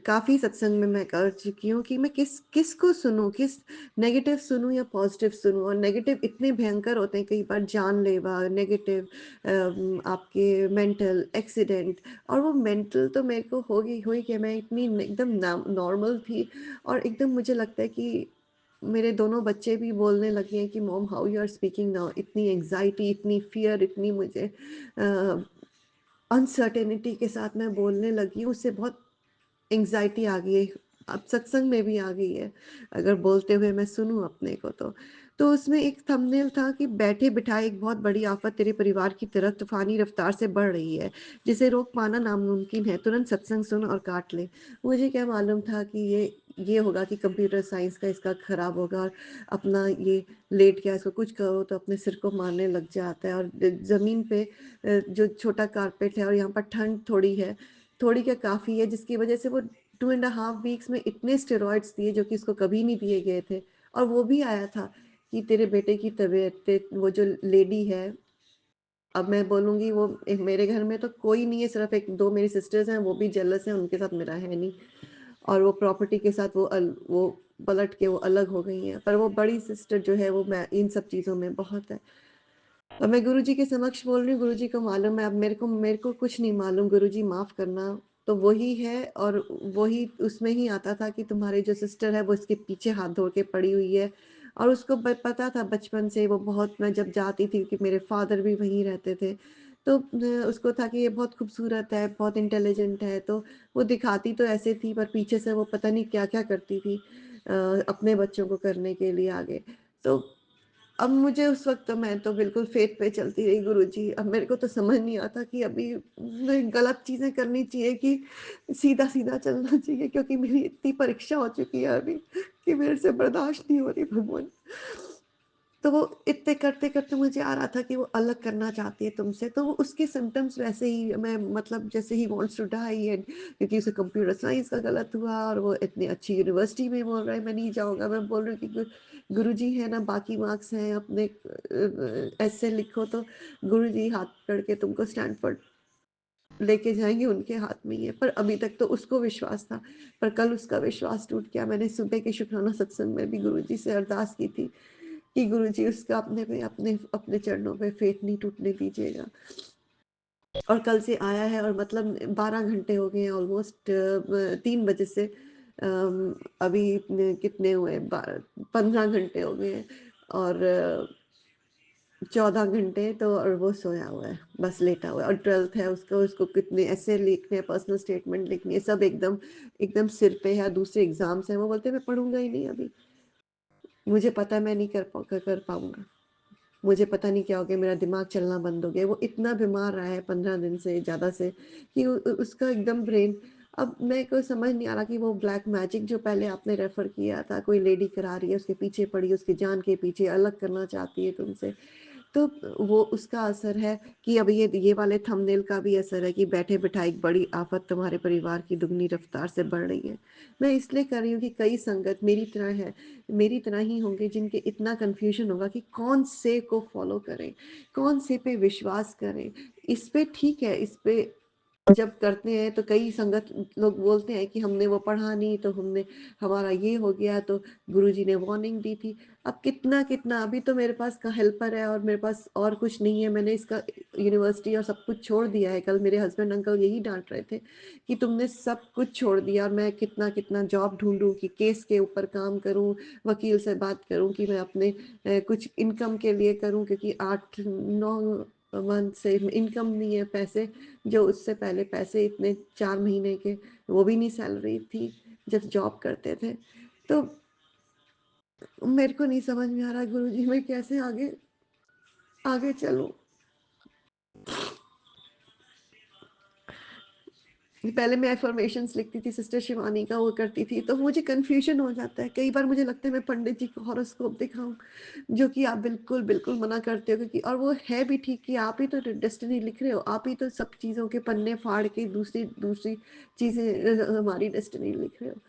Speaker 3: काफ़ी सत्संग में मैं कर चुकी हूँ कि मैं किसको सुनूँ, किस नेगेटिव सुनूँ या पॉजिटिव सुनूँ। और नेगेटिव इतने भयंकर होते हैं, कई बार जानलेवा नेगेटिव, आपके मेंटल एक्सीडेंट। और वो मेंटल तो मेरे को हो ही कि मैं इतनी एकदम नॉर्मल थी, और एकदम मुझे लगता है कि मेरे दोनों बच्चे भी बोलने लगे हैं कि mom how you are speaking now, इतनी एंग्जाइटी, इतनी फियर, इतनी मुझे अनसर्टेनिटी के साथ मैं बोलने लगी हूँ, उससे बहुत एंग्जाइटी आ गई है, अब सत्संग में भी आ गई है अगर बोलते हुए मैं सुनूं अपने को। तो उसमें एक थंबनेल था कि बैठे बिठाए एक बहुत बड़ी आफत तेरे परिवार की तरफ तूफानी रफ्तार से बढ़ रही है, जिसे रोक पाना नामुमकिन है, तुरंत सत्संग सुन और काट ले। मुझे क्या मालूम था कि ये होगा कि कंप्यूटर साइंस का इसका खराब होगा और अपना ये लेट गया, इसको कुछ करो तो अपने सिर को मारने लग जाता है। और ज़मीन पे जो छोटा कारपेट है और यहाँ पर ठंड थोड़ी है, थोड़ी क्या काफ़ी है, जिसकी वजह से वो 2.5 वीक्स में इतने स्टेरॉइड्स दिए जो कि इसको कभी नहीं दिए गए थे। और वो भी आया था कि तेरे बेटे की तबीयत, वो जो लेडी है, अब मैं बोलूँगी वो मेरे घर में तो कोई नहीं है, सिर्फ एक दो मेरी सिस्टर्स हैं, वो भी जेलस हैं, उनके साथ मेरा है नहीं। और वो प्रॉपर्टी के साथ वो पलट के वो अलग हो गई हैं, पर वो बड़ी सिस्टर जो है वो मैं इन सब चीज़ों में बहुत है। और मैं गुरुजी के समक्ष बोल रही हूँ, गुरुजी को मालूम है, अब मेरे को कुछ नहीं मालूम, गुरुजी माफ़ करना। तो वही है और वही उसमें ही आता था कि तुम्हारी जो सिस्टर है वो इसके पीछे हाथ धो के पड़ी हुई है। और उसको पता था बचपन से वो बहुत, मैं जब जाती थी कि मेरे फादर भी वहीं रहते थे, तो उसको था कि ये बहुत खूबसूरत है, बहुत इंटेलिजेंट है, तो वो दिखाती तो ऐसे थी पर पीछे से वो पता नहीं क्या क्या करती थी अपने बच्चों को करने के लिए आगे। तो अब मुझे उस वक़्त, तो मैं तो बिल्कुल फ़ेथ पे चलती रही गुरुजी। अब मेरे को तो समझ नहीं आता कि अभी मैं गलत चीज़ें करनी चाहिए कि सीधा-सीधा चलना चाहिए, क्योंकि मेरी इतनी परीक्षा हो चुकी है अभी कि मेरे से बर्दाश्त नहीं हो रही भगवान। तो वो इतने करते-करते मुझे आ रहा था कि वो अलग करना चाहती है तुमसे, तो वो उसके सिम्पटम्स वैसे ही, मैं मतलब जैसे ही वांट्स टू डाई एंड क्योंकि उसे कंप्यूटर साइंस का गलत हुआ और वो इतनी अच्छी यूनिवर्सिटी में बोल रहा है मैं नहीं जाऊँगा। मैं बोल रही हूँ कि गुरुजी है ना, बाकी मार्क्स हैं अपने ऐसे लिखो तो गुरुजी हाथ पकड़ के तुमको स्टैनफोर्ड लेके जाएँगे, उनके हाथ में ही है। पर अभी तक तो उसको विश्वास था, पर कल उसका विश्वास टूट गया। मैंने सुबह के शुक्राना सत्संग में भी गुरुजी से अरदास की थी कि गुरुजी उसका अपने पे, अपने अपने चरणों पे फेथ नहीं टूटने दीजिएगा। और कल से आया है और मतलब 12 घंटे हो गए हैं ऑलमोस्ट, 3 बजे से अभी कितने हुए, 15 घंटे हो गए हैं और 14 घंटे तो, और वो सोया हुआ है, बस लेटा हुआ है। और 12th है उसका, उसको कितने ऐसे लिखने हैं, पर्सनल स्टेटमेंट लिखनी है, सब एकदम एकदम सिर पे है। दूसरे एग्जाम्स हैं, वो बोलते हैं मैं पढ़ूंगा ही नहीं अभी, मुझे पता है मैं नहीं कर पाऊंगा, मुझे पता नहीं क्या हो गया, मेरा दिमाग चलना बंद हो गया। वो इतना बीमार रहा है 15 दिन से ज़्यादा से कि उसका एकदम ब्रेन, अब मेरे को समझ नहीं आ रहा कि वो ब्लैक मैजिक जो पहले आपने रेफर किया था, कोई लेडी करा रही है, उसके पीछे पड़ी है, उसकी जान के पीछे अलग करना चाहती है तुमसे, तो वो उसका असर है कि अब ये वाले थंबनेल का भी असर है कि बैठे बिठाए एक बड़ी आफत तुम्हारे परिवार की दुगनी रफ्तार से बढ़ रही है। मैं इसलिए कर रही हूँ कि कई संगत मेरी तरह है, मेरी तरह ही होंगे जिनके इतना कन्फ्यूजन होगा कि कौन से को फॉलो करें, कौन से पे विश्वास करें। इस पे ठीक है, इस पे जब करते हैं तो कई संगत लोग बोलते हैं कि हमने वो पढ़ा नहीं तो हमने, हमारा ये हो गया तो गुरुजी ने वार्निंग दी थी। अब कितना कितना, अभी तो मेरे पास का हेल्पर है और मेरे पास और कुछ नहीं है, मैंने इसका यूनिवर्सिटी और सब कुछ छोड़ दिया है। कल मेरे हस्बैंड अंकल यही डांट रहे थे कि तुमने सब कुछ छोड़ दिया, और मैं कितना कितना जॉब ढूंढूं कि केस के ऊपर काम करूं, वकील से बात करूं कि मैं अपने कुछ इनकम के लिए करूं, क्योंकि 8-9 मंथ से इनकम नहीं है, पैसे जो उससे पहले पैसे इतने 4 महीने के, वो भी नहीं सैलरी थी जब जॉब करते थे। तो मेरे को नहीं समझ में आ रहा गुरुजी मैं कैसे आगे आगे चलूं। पहले मैं एफर्मेशंस लिखती थी, सिस्टर शिवानी का वो करती थी, तो मुझे कन्फ्यूजन हो जाता है कई बार, मुझे लगता है मैं पंडित जी को हॉरोस्कोप दिखाऊं, जो कि आप बिल्कुल बिल्कुल मना करते हो, क्योंकि और वो है भी ठीक कि आप ही तो डेस्टिनी लिख रहे हो, आप ही तो सब चीज़ों के पन्ने फाड़ के दूसरी दूसरी चीज़ें हमारी डेस्टिनी लिख रहे हो।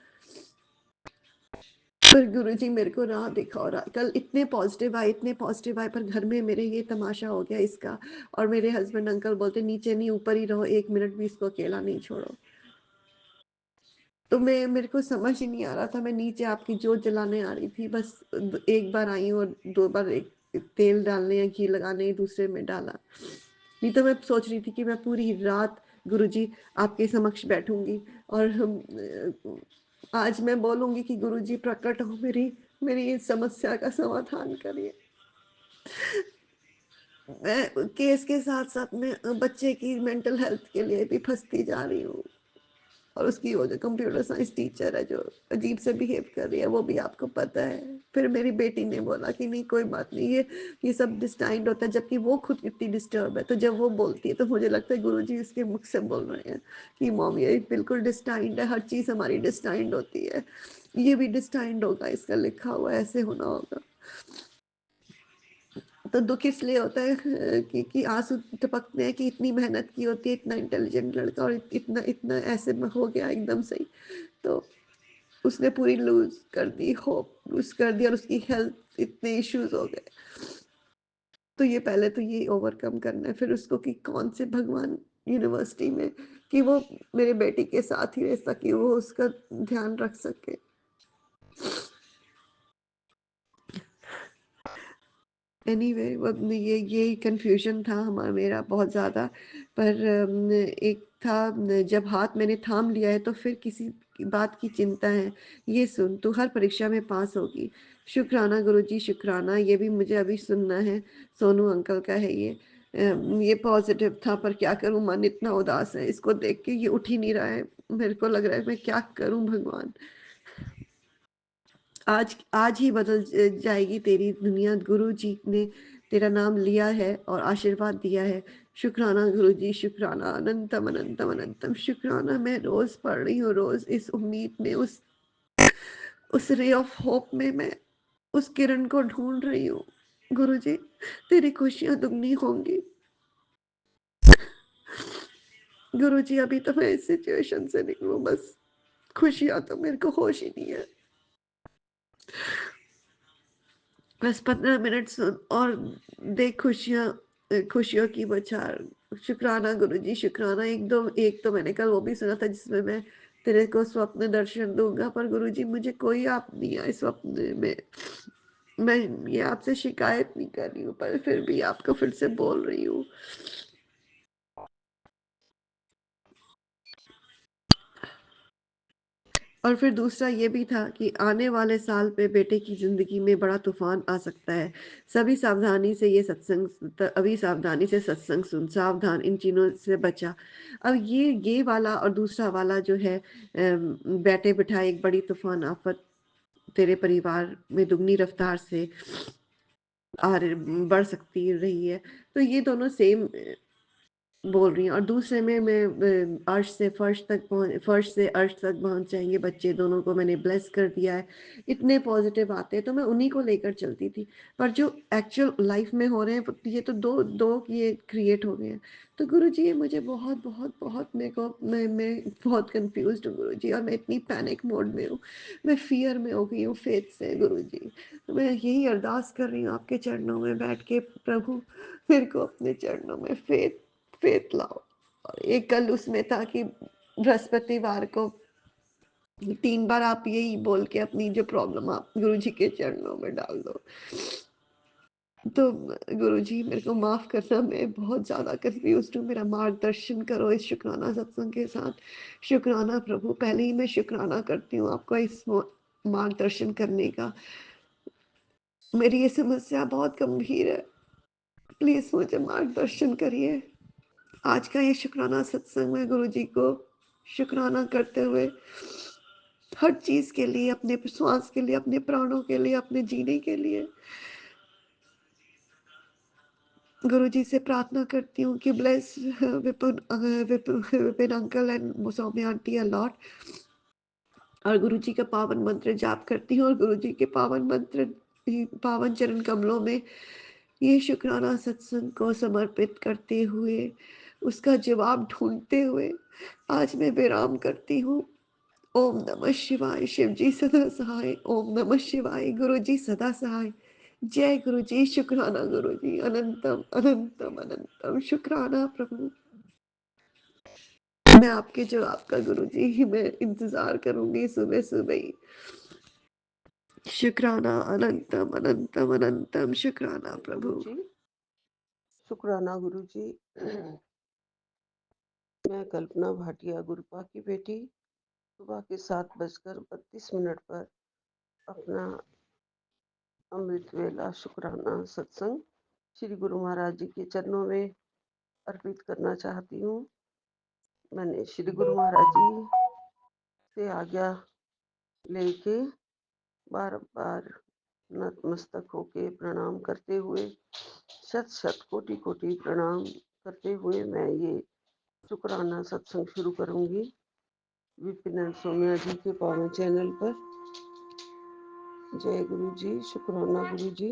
Speaker 3: पर गुरुजी मेरे को राह दिखाओ, कल इतने पॉजिटिव आए, इतने पॉजिटिव आए, पर घर में मेरे ये तमाशा हो गया इसका। और मेरे हस्बैंड अंकल बोलते नीचे नहीं ऊपर ही रहो, 1 मिनट भी इसको अकेला नहीं छोड़ो। तो मैं, मेरे को समझ ही नहीं आ रहा था, मैं नीचे आपकी जोत जलाने आ रही थी, बस एक बार आई हूँ और 2 बार एक तेल डालने या घी लगाने दूसरे में डाला। नहीं तो मैं सोच रही थी कि मैं पूरी रात गुरुजी आपके समक्ष बैठूंगी और हम आज मैं बोलूंगी कि गुरुजी प्रकट हो, मेरी मेरी इस समस्या का समाधान करिए। मैं केस के साथ साथ में बच्चे की मेंटल हेल्थ के लिए भी फंसती जा रही हूँ। और उसकी वो जो कंप्यूटर साइंस टीचर है जो अजीब से बिहेव कर रही है, वो भी आपको पता है। फिर मेरी बेटी ने बोला कि नहीं कोई बात नहीं, ये सब डिस्टाइंड होता है, जबकि वो खुद इतनी डिस्टर्ब है। तो जब वो बोलती है तो मुझे लगता है गुरुजी इसके मुख से बोल रहे हैं कि मॉम ये बिल्कुल डिस्टाइंड है, हर चीज़ हमारी डिस्टाइंड होती है, ये भी डिस्टाइंड होगा, इसका लिखा हुआ ऐसे होना होगा। तो दुख इसलिए होता है कि आंसू टपकते हैं कि इतनी मेहनत की होती है, इतना इंटेलिजेंट लड़का और इतना इतना ऐसे में हो गया एकदम सही। तो उसने पूरी लूज कर दी, होप लूज कर दी और उसकी हेल्थ इतने इश्यूज हो गए। तो ये पहले तो ये ओवरकम करना है, फिर उसको कि कौन से भगवान यूनिवर्सिटी में कि वो मेरे बेटी के साथ ही रह सके, वो उसका ध्यान रख सके। एनीवे वो ये कंफ्यूजन था हमारा, मेरा बहुत ज़्यादा। पर एक था जब हाथ मैंने थाम लिया है तो फिर किसी की बात की चिंता है। ये सुन, तू हर परीक्षा में पास होगी। शुक्राना गुरुजी, शुक्राना। ये भी मुझे अभी सुनना है। सोनू अंकल का है ये। ये पॉज़िटिव था, पर क्या करूँ, मन इतना उदास है। इसको देख के ये उठ ही नहीं रहा है। मेरे को लग रहा है मैं क्या करूँ भगवान? आज आज ही बदल जाएगी तेरी दुनिया। गुरु जी ने तेरा नाम लिया है और आशीर्वाद दिया है। शुक्राना गुरु जी, शुक्राना। अनंतम अनंतम अनंतम शुक्राना। मैं रोज पढ़ रही हूँ, रोज इस उम्मीद में, उस रे ऑफ होप में मैं उस किरण को ढूंढ रही हूँ। गुरु जी, तेरी खुशियां दुगनी होंगी। गुरु जी, अभी तो मैं इस सिचुएशन से निकलूं, बस खुशियां तो मेरे को होश ही नहीं है। बस 15 मिनट सुन और देख खुशियाँ, खुशियों की बौछार। शुक्राना गुरुजी, शुक्राना। एक तो मैंने कल वो भी सुना था जिसमें मैं तेरे को स्वप्न दर्शन दूंगा, पर गुरुजी मुझे कोई आप नहीं आए स्वप्न में। मैं ये आपसे शिकायत नहीं कर रही हूँ, पर फिर भी आपको फिर से बोल रही हूँ। और फिर दूसरा ये भी था कि आने वाले साल पे बेटे की ज़िंदगी में बड़ा तूफ़ान आ सकता है। सभी सावधानी से ये सत्संग त अभी सावधानी से सत्संग सुन, सावधान इन चीज़ों से बचा। अब ये वाला और दूसरा वाला जो है बैठे-बिठाए एक बड़ी तूफ़ान आफ़त तेरे परिवार में दुगनी रफ़्तार से बढ़ सकती रही है। तो ये दोनों सेम बोल रही हूँ। और दूसरे में मैं अर्श से फर्श तक पहुँच, फर्श से अर्श तक पहुँच जाएँगे बच्चे, दोनों को मैंने ब्लेस कर दिया है। इतने पॉज़िटिव आते हैं तो मैं उन्हीं को लेकर चलती थी। पर जो एक्चुअल लाइफ़ में हो रहे हैं ये तो 2 ये क्रिएट हो गए हैं। तो गुरुजी ये मुझे बहुत, बहुत, बहुत मेरे को मैं बहुत कन्फ्यूज़्ड हूँ गुरुजी, और मैं इतनी पैनिक मोड में हूँ। मैं फ़ियर में हो गई हूँ फ़ेथ से गुरुजी। तो मैं यही अरदास कर रही हूँ आपके चरणों में बैठ के, प्रभु मेरे को अपने चरणों में फेथ लाओ। और एक कल उसमें था कि बृहस्पतिवार को 3 बार आप यही बोल के अपनी जो प्रॉब्लम आप गुरुजी के चरणों में डाल दो। तो गुरुजी मेरे को माफ़ करना, मैं बहुत ज़्यादा कन्फ्यूज़्ड हूँ। मेरा मार्गदर्शन करो इस शुक्राना सत्संग के साथ। शुक्राना प्रभु, पहले ही मैं शुक्राना करती हूँ आपका इस मार्गदर्शन करने का। मेरी ये समस्या बहुत गंभीर है। प्लीज़ मुझे मार्गदर्शन करिए। आज का ये शुक्राना सत्संग में गुरुजी को शुक्राना करते हुए हर चीज़ के लिए, अपने श्वास के लिए, अपने प्राणों के लिए, अपने जीने के लिए गुरुजी से प्रार्थना करती हूँ कि bless Vipin uncle and Saumya aunty a lot. और गुरुजी का पावन मंत्र जाप करती हूँ और गुरुजी के पावन चरण कमलों में ये शुक्राना सत्संग को समर्पित करते हुए, उसका जवाब ढूंढते हुए आज मैं विराम करती हूँ। ओम नमः शिवाय। शिव जी सदा सहाय। ओम नमः शिवाय। गुरु जी सदा सहाय। जय गुरु जी। शुक्राना गुरु जी। अनंतम अनंतम अनंतम शुक्राना प्रभु। मैं आपके जवाब का गुरु जी मैं इंतजार करूंगी सुबह सुबह ही। शुक्राना। अनंतम अनंतम अनंतम शुक्राना
Speaker 4: जय गुरु
Speaker 3: प्रभु।
Speaker 4: जी। शुक्राना गुरु जी। मैं कल्पना भाटिया गुरुपा की बेटी सुबह के 7:32 पर अपना अमृत वेला शुक्राना सत्संग श्री गुरु महाराज जी के चरणों में अर्पित करना चाहती हूँ। मैंने श्री गुरु महाराज जी से आज्ञा लेके बार बार नतमस्तक होके प्रणाम करते हुए शत शत कोटि कोटि प्रणाम करते हुए मैं ये शुक्राना सत्संग शुरू करूंगी विपिन एंड सोम्या जी के पावन चैनल पर। जय गुरु जी। शुक्राना गुरु जी।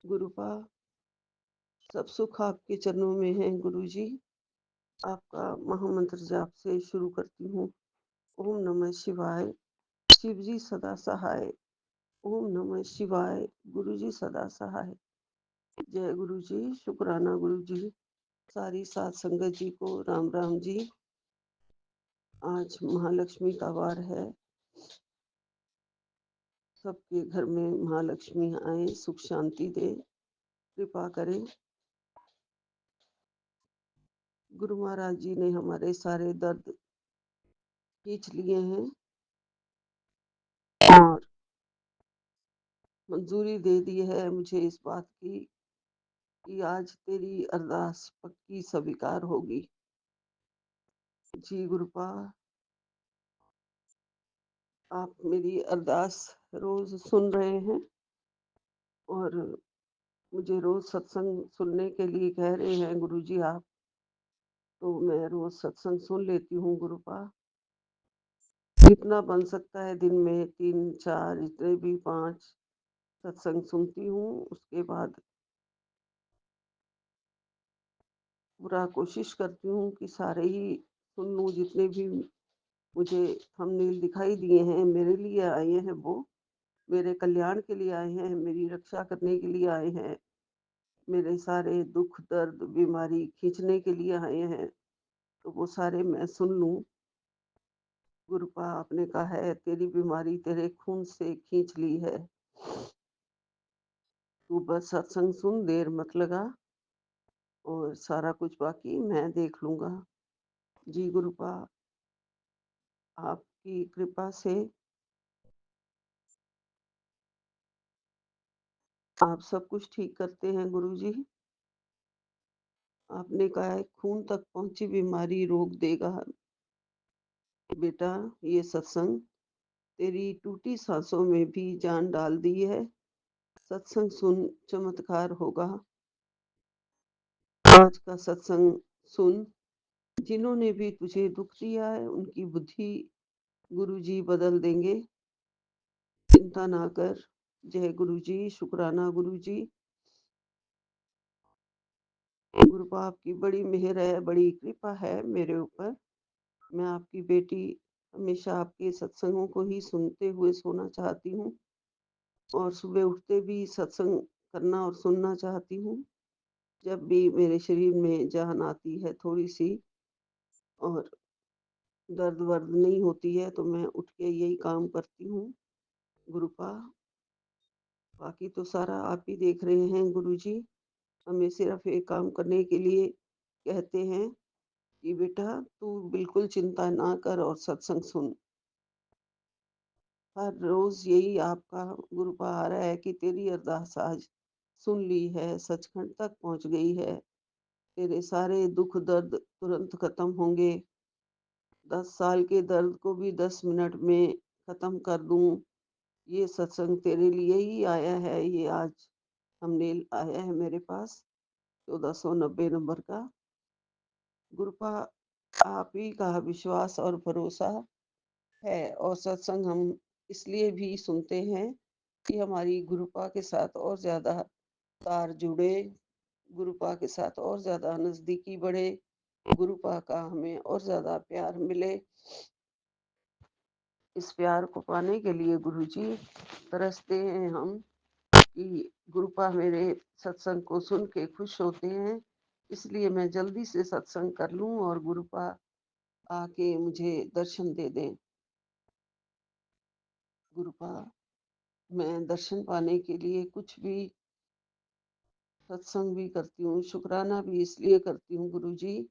Speaker 4: गुरुपा सब सुख आपके चरणों में है गुरु जी। आपका महामंत्र जाप से शुरू करती हूँ। ओम नमः शिवाय। शिव जी सदा सहाय। ओम नमः शिवाय। गुरु जी सदा सहाय। जय गुरु जी। शुक्राना गुरु जी। सारी सात संगत जी को राम राम जी। आज महालक्ष्मी का वार है। सबके घर में महालक्ष्मी आए, सुख शांति दे, कृपा करें। गुरु महाराज जी ने हमारे सारे दर्द खींच लिए हैं और मंजूरी दे दी है मुझे इस बात की कि आज तेरी अरदास पक्की स्वीकार होगी। जी गुरुपा, आप मेरी अरदास रोज सुन रहे हैं और मुझे रोज सत्संग सुनने के लिए कह रहे हैं गुरुजी आप, तो मैं रोज सत्संग सुन लेती हूँ गुरुपा। जितना बन सकता है दिन में 3-4 जितने भी 5 सत्संग सुनती हूँ, उसके बाद पूरा कोशिश करती हूँ कि सारे ही सुन लूँ, जितने भी मुझे थंबनेल दिखाई दिए हैं, मेरे लिए आए हैं वो, मेरे कल्याण के लिए आए हैं, मेरी रक्षा करने के लिए आए हैं, मेरे सारे दुख, दर्द, बीमारी खींचने के लिए आए हैं, तो वो सारे मैं सुन लूँ। गुरुपा आपने कहा है तेरी बीमारी तेरे खून से खींच ली है, तू बस सत्संग सुन, देर मत लगा और सारा कुछ बाकी मैं देख लूँगा। जी गुरुपा, आपकी कृपा से आप सब कुछ ठीक करते हैं गुरुजी। आपने कहा है खून तक पहुँची बीमारी रोक देगा बेटा ये सत्संग, तेरी टूटी सांसों में भी जान डाल दी है। सत्संग सुन, चमत्कार होगा। आज का सत्संग सुन, जिन्होंने भी तुझे दुख दिया है उनकी बुद्धि गुरुजी बदल देंगे। चिंता ना कर। जय गुरुजी, शुक्राना गुरुजी। गुरुपा आपकी बड़ी मेहर है, बड़ी कृपा है मेरे ऊपर। मैं आपकी बेटी हमेशा आपके सत्संगों को ही सुनते हुए सोना चाहती हूँ और सुबह उठते भी सत्संग करना और सुनना चाहती हूँ। जब भी मेरे शरीर में जान आती है थोड़ी सी और दर्द वर्द नहीं होती है तो मैं उठ के यही काम करती हूँ गुरुपा। बाकी तो सारा आप ही देख रहे हैं गुरुजी। हमें सिर्फ एक काम करने के लिए कहते हैं कि बेटा तू बिल्कुल चिंता ना कर और सत्संग सुन। हर रोज यही आपका गुरुपा आ रहा है कि तेरी अरदास आज सुन ली है, सचखंड तक पहुंच गई है, तेरे सारे दुख दर्द तुरंत खत्म होंगे। 10 साल के दर्द को भी 10 मिनट में खत्म कर दूं, ये सत्संग तेरे लिए ही आया है। ये आज थंबनेल आया है मेरे पास 1490 नंबर का। गुरुपा आप ही का विश्वास और भरोसा है और सत्संग हम इसलिए भी सुनते हैं कि हमारी गुरुपा के साथ और ज्यादा तार जुड़े, गुरुपा के साथ और ज्यादा नजदीकी बढ़े, गुरुपा का हमें और ज्यादा प्यार मिले। इस प्यार को पाने के लिए गुरुजी तरसते हैं हम कि गुरुपा मेरे सत्संग को सुन के खुश होते हैं, इसलिए मैं जल्दी से सत्संग कर लूं और गुरुपा आके मुझे दर्शन दे दें। गुरुपा मैं दर्शन पाने के लिए कुछ भी सत्संग भी करती हूँ, शुक्राना भी इसलिए करती हूँ गुरुजी।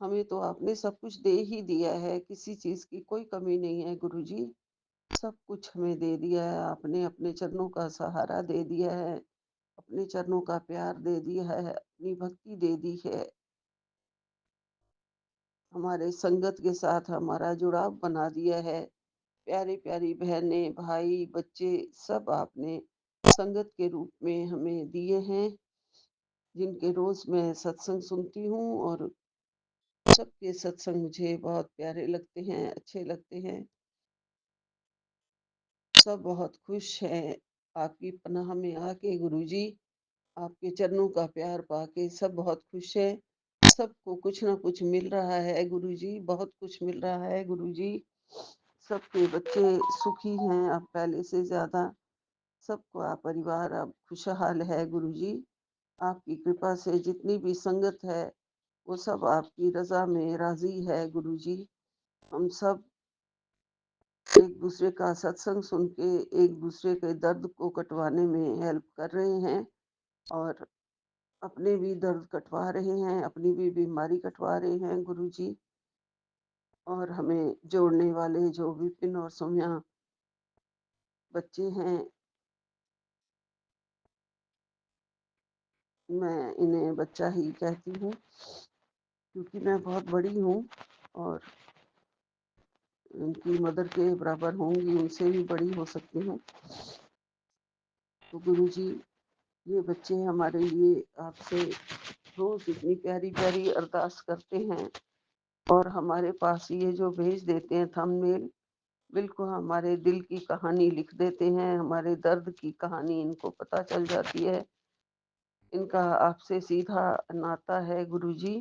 Speaker 4: हमें तो आपने सब कुछ दे ही दिया है, किसी चीज की कोई कमी नहीं है गुरुजी। सब कुछ हमें दे दिया है आपने, अपने चरणों का सहारा दे दिया है, अपने चरणों का प्यार दे दिया है, अपनी भक्ति दे दी है, हमारे संगत के साथ हमारा जुड़ाव बना दिया है। प्यारी प्यारी बहनें, भाई, बच्चे सब आपने संगत के रूप में हमें दिए हैं, जिनके रोज मैं सत्संग सुनती हूँ और सबके सत्संग मुझे बहुत प्यारे लगते हैं, अच्छे लगते हैं। सब बहुत खुश हैं आपकी पनाह में आके गुरुजी। आपके चरणों का प्यार पाके सब बहुत खुश है। सबको कुछ ना कुछ मिल रहा है गुरुजी, बहुत कुछ मिल रहा है गुरुजी। सबके बच्चे सुखी हैं अब पहले से ज्यादा। सबका परिवार अब खुशहाल है गुरुजी। आपकी कृपा से जितनी भी संगत है वो सब आपकी रजा में राजी है गुरुजी। हम सब एक दूसरे का सत्संग सुन के एक दूसरे के दर्द को कटवाने में हेल्प कर रहे हैं और अपने भी दर्द कटवा रहे हैं, अपनी भी बीमारी कटवा रहे हैं गुरुजी। और हमें जोड़ने वाले जो विपिन और सौम्या बच्चे हैं, मैं इन्हें बच्चा ही कहती हूँ क्योंकि मैं बहुत बड़ी हूँ और उनकी मदर के बराबर होंगी, उनसे भी बड़ी हो सकती हूँ। तो गुरुजी, ये बच्चे हमारे लिए आपसे रोज इतनी प्यारी प्यारी अरदास करते हैं और हमारे पास ये जो भेज देते हैं थंबनेल, बिल्कुल हमारे दिल की कहानी लिख देते हैं, हमारे दर्द की कहानी इनको पता चल जाती है। इनका आपसे सीधा नाता है गुरुजी,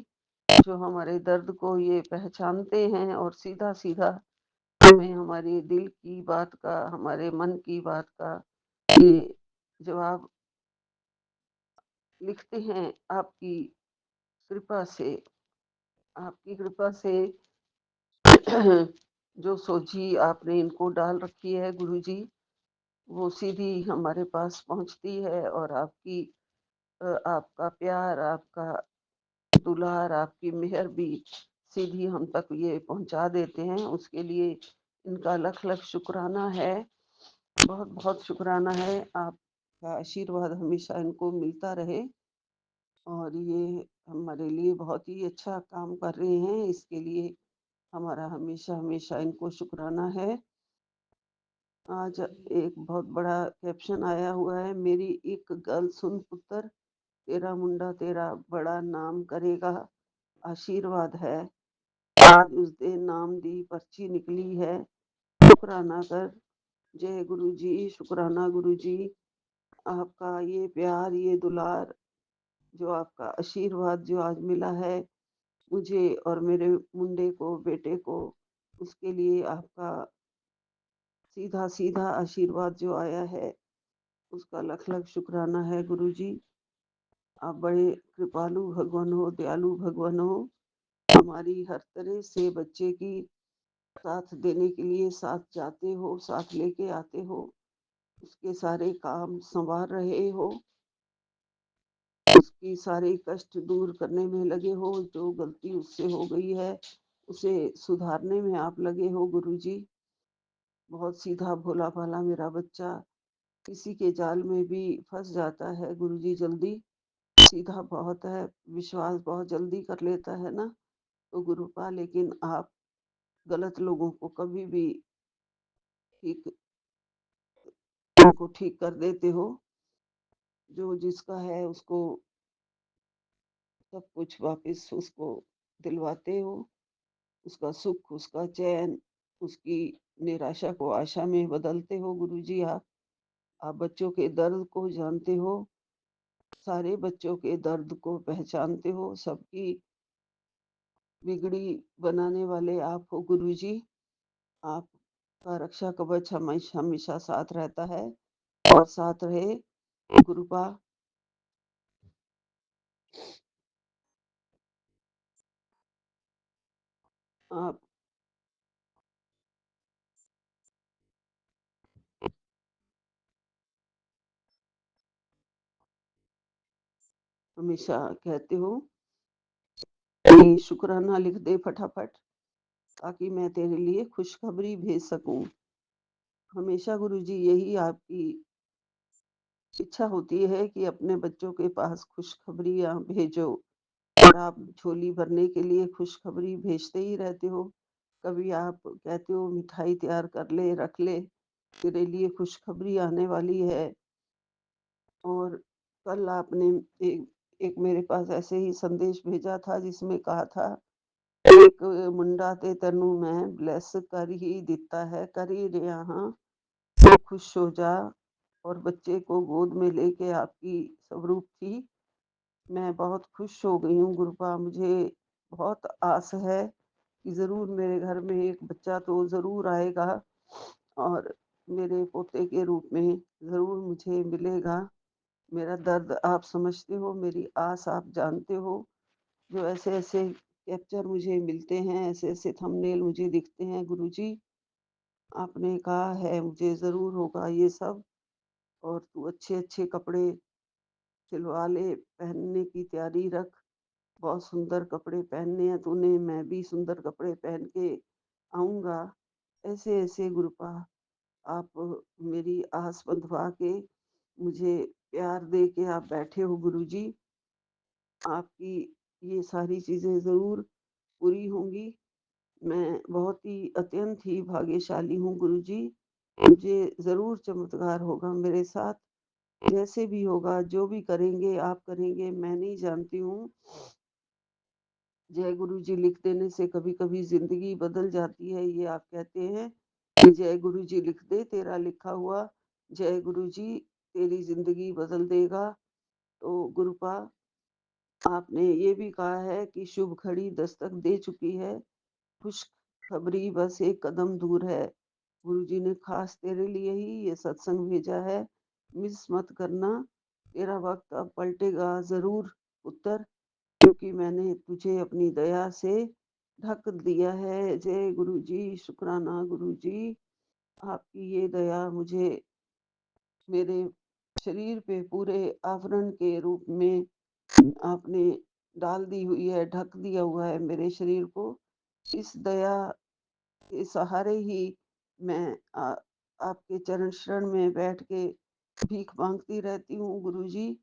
Speaker 4: जो हमारे दर्द को ये पहचानते हैं और सीधा सीधा हमें हमारे दिल की बात का, हमारे मन की बात का ये जवाब लिखते हैं। कृपा से आपकी कृपा से जो सोझी आपने इनको डाल रखी है गुरुजी, वो सीधी हमारे पास पहुंचती है और आपका प्यार, आपका दुलार, आपकी मेहर भी सीधी हम तक ये पहुंचा देते हैं। उसके लिए इनका लख लख शुक्राना है, बहुत बहुत शुक्राना है। आपका आशीर्वाद हमेशा इनको मिलता रहे और ये हमारे लिए बहुत ही अच्छा काम कर रहे हैं, इसके लिए हमारा हमेशा हमेशा इनको शुक्राना है। आज एक बहुत बड़ा कैप्शन आया हुआ है, मेरी एक गल सुन पुत्र, तेरा मुंडा तेरा बड़ा नाम करेगा। आशीर्वाद है, आज उस दे नाम दी पर्ची निकली है, शुक्राना कर। जय गुरु जी, शुक्राना गुरु जी। आपका ये प्यार, ये दुलार, जो आपका आशीर्वाद जो आज मिला है मुझे और मेरे मुंडे को, बेटे को, उसके लिए आपका सीधा सीधा आशीर्वाद जो आया है उसका लख लख शुक्राना है गुरुजी। आप बड़े कृपालु भगवान हो, दयालु भगवान हो। हमारी हर तरह से बच्चे की साथ देने के लिए साथ जाते हो, साथ लेके आते हो, उसके सारे काम संवार रहे हो, उसकी सारे कष्ट दूर करने में लगे हो, जो गलती उससे हो गई है उसे सुधारने में आप लगे हो गुरुजी। बहुत सीधा भोला भाला मेरा बच्चा किसी के जाल में भी फंस जाता है गुरुजी जल्दी। सीधा बहुत है, विश्वास बहुत जल्दी कर लेता है ना, तो गुरुपा, लेकिन आप गलत लोगों को कभी भी ठीक उनको ठीक कर देते हो। जो जिसका है उसको सब कुछ वापस उसको दिलवाते हो, उसका सुख, उसका चैन, उसकी निराशा को आशा में बदलते हो गुरुजी। आप बच्चों के दर्द को जानते हो, सारे बच्चों के दर्द को पहचानते हो, सबकी बिगड़ी बनाने वाले आप हो गुरुजी। आपका रक्षा कवच हमेशा हमेशा साथ रहता है और साथ रहे गुरुपा। आप हमेशा कहते हो कि शुक्राना लिख दे फटाफट, ताकि मैं तेरे लिए खुशखबरी भेज सकूं। हमेशा गुरुजी यही आपकी इच्छा होती है कि अपने बच्चों के पास खुशखबरियां भेजो और आप झोली भरने के लिए खुशखबरी भेजते ही रहते हो। कभी आप कहते हो मिठाई तैयार कर ले, रख ले, तेरे लिए खुशखबरी आने वाली है। और कल आपने एक एक मेरे पास ऐसे ही संदेश भेजा था जिसमें कहा था, एक मुंडा ते तैनू मैं ब्लेस कर ही दिता है, कर ही रहा हाँ, तो खुश हो जा। और बच्चे को गोद में लेके आपकी स्वरूप थी, मैं बहुत खुश हो गई हूँ गुरुपा। मुझे बहुत आस है कि ज़रूर मेरे घर में एक बच्चा तो ज़रूर आएगा और मेरे पोते के रूप में ज़रूर मुझे मिलेगा। मेरा दर्द आप समझते हो, मेरी आस आप जानते हो। जो ऐसे-ऐसे कैप्चर मुझे मिलते हैं, ऐसे-ऐसे थंबनेल मुझे दिखते हैं गुरुजी, आपने कहा है मुझे ज़रूर होगा ये सब। और तू अच्छे-अच्छे कपड़े सिलवा ले, पहनने की तैयारी रख, बहुत सुंदर कपड़े पहनने हैं तूने, मैं भी सुंदर कपड़े पहन के आऊँगा। ऐसे-ऐसे गुरुपा आप मेरी आस बंधवा के मुझे प्यार दे के आप बैठे हो गुरुजी। आपकी ये सारी चीज़ें ज़रूर पूरी होंगी। मैं बहुत ही अत्यंत ही भाग्यशाली हूँ गुरुजी। मुझे ज़रूर चमत्कार होगा मेरे साथ। जैसे भी होगा, जो भी करेंगे आप करेंगे, मैं नहीं जानती हूँ। जय गुरु जी लिख देने से कभी-कभी ज़िंदगी बदल जाती है, ये आप कहते हैं कि जय गुरु जी लिख दे, तेरा लिखा हुआ जय गुरु जी तेरी ज़िंदगी बदल देगा। तो गुरुपा आपने ये भी कहा है कि शुभ घड़ी दस्तक दे चुकी है, खुशखबरी बस एक कदम दूर है। गुरुजी ने खास तेरे लिए ही ये सत्संग भेजा है, मिस मत करना, तेरा वक्त अब पलटेगा ज़रूर पुत्र, क्योंकि मैंने तुझे अपनी दया से ढक दिया है। जय गुरु जी, शुक्राना गुरु जी, आपकी ये दया मुझे मेरे शरीर पे पूरे आवरण के रूप में आपने डाल दी हुई है, ढक दिया हुआ है मेरे शरीर को। इस दया के सहारे ही मैं आपके चरण शरण में बैठ के भीख माँगती रहती हूँ गुरुजी,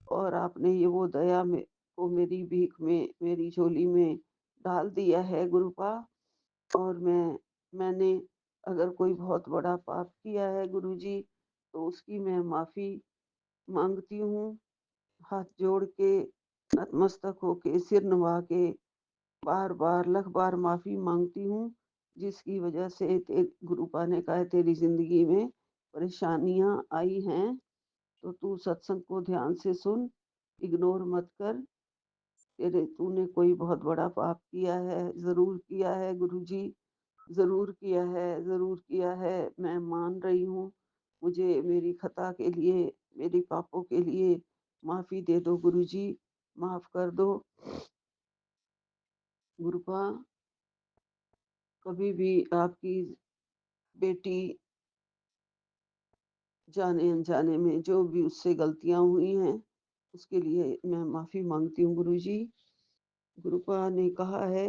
Speaker 4: और आपने ये वो दया में को मेरी भीख में, मेरी झोली में डाल दिया है गुरुपा। और मैंने अगर कोई बहुत बड़ा पाप किया है गुरुजी, तो उसकी मैं माफ़ी माँगती हूँ। हाथ जोड़ के, नतमस्तक होके, सिर नवा के बार-बार लख बार माफ़ी माँगती हूँ, जिसकी वजह से गुरुपा ने कहा है तेरी ज़िंदगी में परेशानियाँ आई हैं, तो तू सत्संग को ध्यान से सुन, इग्नोर मत कर। तेरे तूने कोई बहुत बड़ा पाप किया है, ज़रूर किया है गुरुजी, ज़रूर किया है, ज़रूर किया है, मैं मान रही हूँ। मुझे मेरी खता के लिए, मेरे पापों के लिए माफ़ी दे दो गुरुजी, माफ़ कर दो। गुरुपा कभी भी आपकी बेटी जाने-अनजाने में जो भी उससे गलतियाँ हुई हैं, उसके लिए मैं माफ़ी माँगती हूँ गुरुजी। गुरुपा ने कहा है,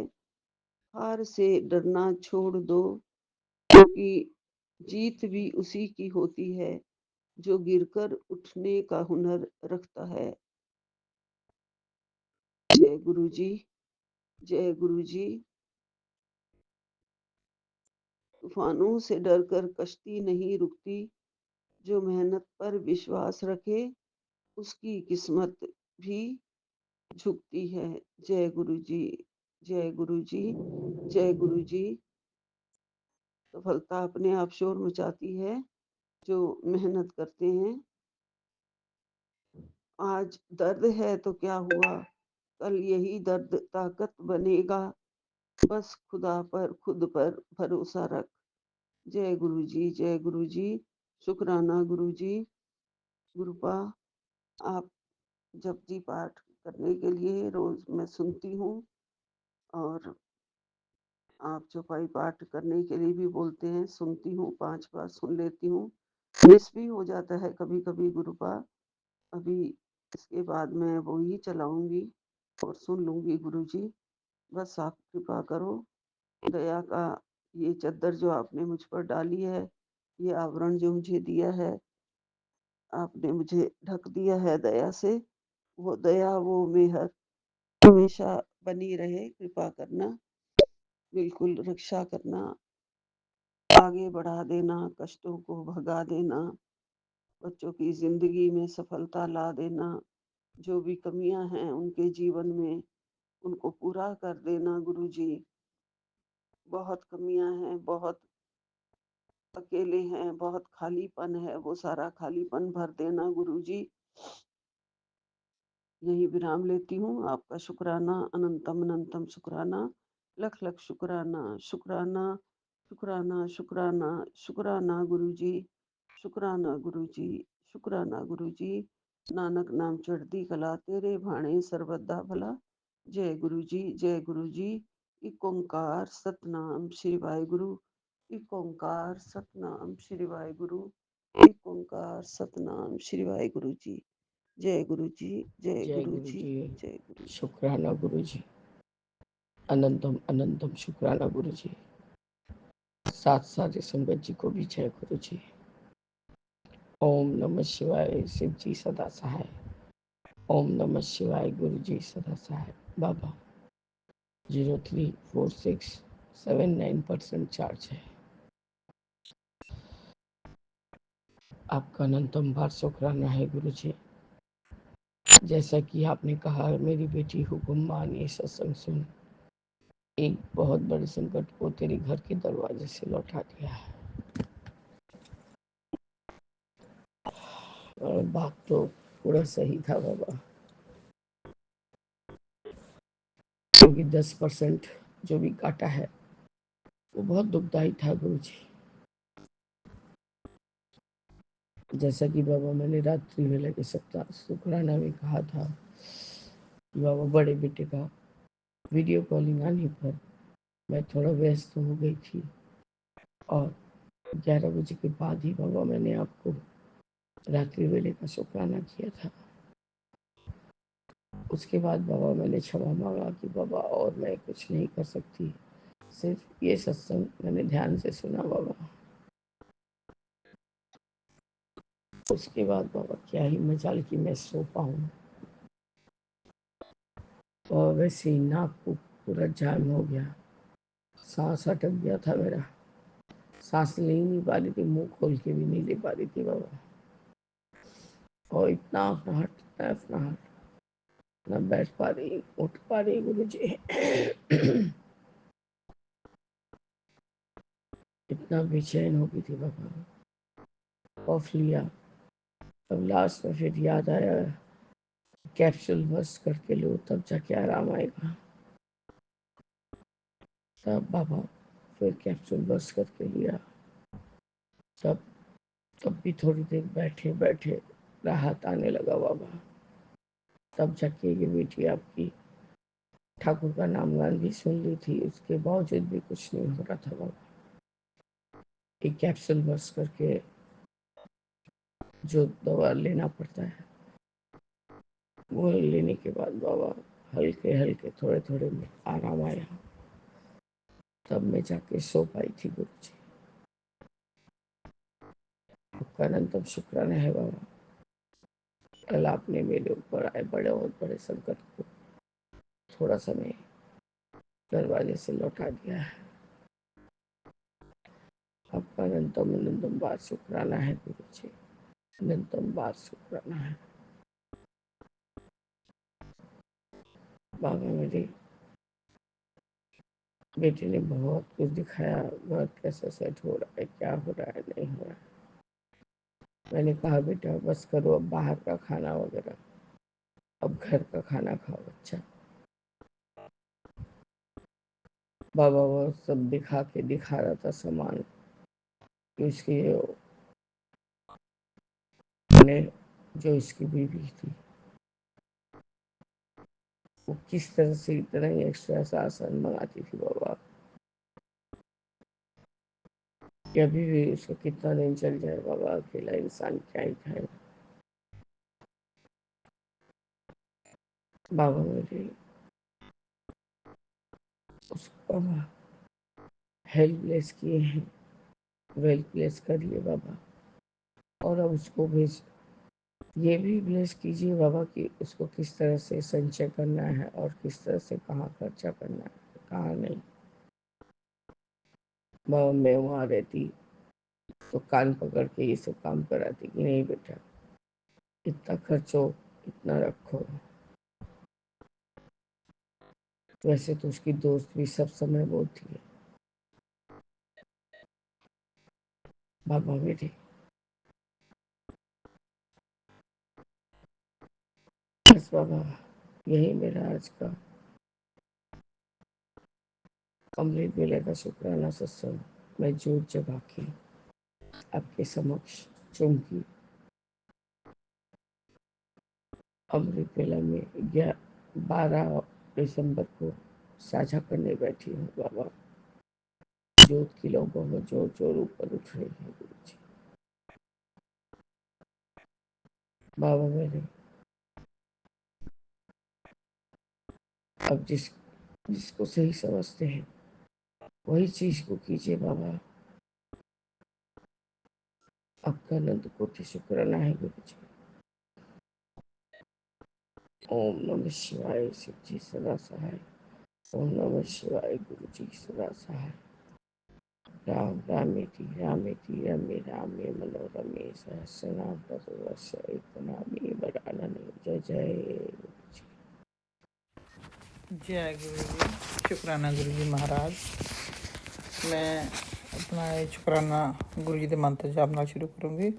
Speaker 4: हार से डरना छोड़ दो, क्योंकि जीत भी उसी की होती है, जो गिरकर उठने का हुनर रखता है। जय गुरुजी, जय गुरुजी। तूफ़ानों से डरकर कश्ती नहीं रुकती, जो मेहनत पर विश्वास रखे, उसकी किस्मत भी झुकती है। जय गुरु जी, जय गुरु जी, जय गुरु जी। सफलता अपने आप शोर मचाती है, जो मेहनत करते हैं। आज दर्द है तो क्या हुआ, कल यही दर्द ताकत बनेगा, बस खुदा पर, खुद पर भरोसा रख। जय गुरु जी, जय गुरु जी। शुक्राना गुरु जी। गुरुपा आप जपजी पाठ करने के लिए रोज मैं सुनती हूँ, और आप चौपाई पाठ करने के लिए भी बोलते हैं, सुनती हूँ, 5 बार सुन लेती हूँ। मिस भी हो जाता है कभी-कभी गुरुपा। अभी इसके बाद मैं वो ही चलाऊँगी और सुन लूँगी गुरुजी। बस आप कृपा करो, दया का ये चद्दर जो आपने मुझ पर डाली है, ये आवरण जो मुझे दिया है, आपने मुझे ढक दिया है दया से, वो दया, वो मेहर हमेशा बनी रहे, कृपा करना, बिल्कुल रक्षा करना, आगे बढ़ा देना, कष्टों को भगा देना, बच्चों की ज़िंदगी में सफलता ला देना, जो भी कमियाँ हैं उनके जीवन में, उनको पूरा कर देना गुरुजी। बहुत कमियाँ हैं, बहुत अकेले हैं, बहुत खालीपन है, वो सारा खालीपन भर देना गुरुजी। यही विराम लेती हूँ। आपका शुक्राना, अनंतम अनंतम शुक्राना, लख लख शुक्राना, शुक्राना, शुक्राना, शुक्राना, शुक्राना गुरुजी, शुक्राना गुरुजी, शुक्राना गुरुजी। नानक नाम चढ़ती कला, तेरे भाणे सर्वदा भला। जय गुरु जी, जय गुरु जी। इक ओंकार सतनाम श्री वाहिगुरु। इक ओंकार सतनाम श्री वाहिगुरु। इक ओंकार सतनाम श्री वाहिगुरु जी। जय गुरु जी, जय
Speaker 5: जय
Speaker 4: गुरु
Speaker 5: गुरु
Speaker 4: जी,
Speaker 5: जी।
Speaker 4: जय गुरु जी।
Speaker 5: शुक्राना गुरु जी। अनंतम अनंतम शुक्राना गुरु जी। साथ सारे संगत जी को भी जय गुरु जी। ओम नमः शिवाय। शिव जी सदा सहाय। ओम नमः शिवाय। गुरु जी सदा सहाय। बाबा 034679% चार्ज है। आपका अनंतम बार शुक्राना है गुरु जी। जैसा कि आपने कहा मेरी बेटी हुक्म मान ये सत्संग सुन, एक बहुत बड़े संकट को तेरे घर के दरवाजे से लौटा दिया है। और बात तो पूरा सही था बाबा, क्योंकि 10% जो भी काटा है वो बहुत दुखदाई था गुरु जी। जैसा कि बाबा मैंने रात्रि वेला के सप्ताह शुक्राना में कहा था कि बाबा बड़े बेटे का वीडियो कॉलिंग आने पर मैं थोड़ा व्यस्त हो गई थी, और 11 बजे के बाद ही बाबा मैंने आपको रात्रि वेले का शुक्राना किया था। उसके बाद बाबा मैंने क्षमा मांगा कि बाबा और मैं कुछ नहीं कर सकती, सिर्फ ये सत्संग मैंने ध्यान से सुना बाबा। उसके बाद बाबा क्या ही मजाल कि मैं सो पाऊँ, और वैसे ही नाक को पूरा जाम हो गया, सांस अटक गया था मेरा, सांस ले ही नहीं पा रही थी, मुंह खोल के भी नहीं ले पा रही थी बाबा। और इतना अफनाहट ना बैठ पा रही उठ पा रही गुरु जी। इतना बेचैन हो गई थी बाबा। कॉफ लिया, तब लास्ट में फिर याद आया कैप्सूल बस करके लो तब जाके आराम आएगा। तब बाबा फिर कैप्सूल बस करके लिया। तब तब भी थोड़ी देर बैठे बैठे राहत आने लगा बाबा। तब जाके ये बेटी आपकी ठाकुर का नाम गान भी सुन ली थी, उसके बावजूद भी कुछ नहीं हो रहा था बाबा। एक कैप्सूल बस करके जो दवा लेना पड़ता है वो लेने के बाद बाबा हल्के हल्के थोड़े थोड़े में आराम आया। तब मैं जाके सो पाई थी गुरु जी। आपका अनंतम शुक्राना है बाबा। कल आपने मेरे ऊपर आए बड़े और बड़े संकट को थोड़ा समय दरवाजे से लौटा दिया है। आपका अनंतम अनंतम बार शुक्राना है गुरु जी, अनंतम बार शुक्राना है बाबा। मेरे बेटे ने बहुत कुछ दिखाया, बहुत कैसे सेट हो रहा है, क्या हो रहा है, नहीं हो रहा है। मैंने कहा बेटा बस करो, अब बाहर का खाना वगैरह, अब घर का खाना खाओ। अच्छा बाबा वो सब दिखा रहा था सामान कि उसकी ने जो इसकी बीवी थी वो किस तरह से इतना ही एक्स्ट्रा सामान मंगाती थी बाबा, कि अभी भी उसको कितना दिन चल जाए बाबा, अकेला इंसान क्या ही खाए। बाबा मेरे उसको हेल्पलेस किए हैं, वेल्पलेस करिए बाबा। और अब उसको भेज ये भी ब्लेस कीजिए बाबा कि उसको किस तरह से संचय करना है और किस तरह से कहाँ खर्चा करना है, कहाँ नहीं। बाबा मैं वहाँ रहती तो कान पकड़ के ये सब काम कराती कि नहीं बेटा इतना खर्चो, इतना रखो। वैसे तो उसकी दोस्त भी सब समय बोलती है बाबा मेरे। बस बाबा यही मेरा आज का अमृत वेले का शुक्राना सत्संग मैं जोत जगा के आपके समक्ष चूंकि अमृत वेला में 12 दिसंबर को साझा करने बैठी हूँ बाबा। जोत की लौ बहुत जोर जोर ऊपर उठ रही है गुरु जी। बाबा मेरे अब जिसको सही समझते हैं वही चीज को कीजिए बाबा। आपका अनंत कोटि शुक्राना है गुरु जी। ओम नमः शिवाय। शिव जी सदा सहाय। ओम नमः शिवाय। गुरु जी सदा सहाय। राम रामेति रामेति रमे रामे मनोरमे सहस्रनाम तत्तुल्यस्य एकनामी वरानने। जय जय गुरु जी।
Speaker 6: जय गुरु जी। शुक्राना गुरु जी महाराज। मैं अपना ये शुक्राना गुरु जी के मंत्र जाप नाल शुरू करूँगी।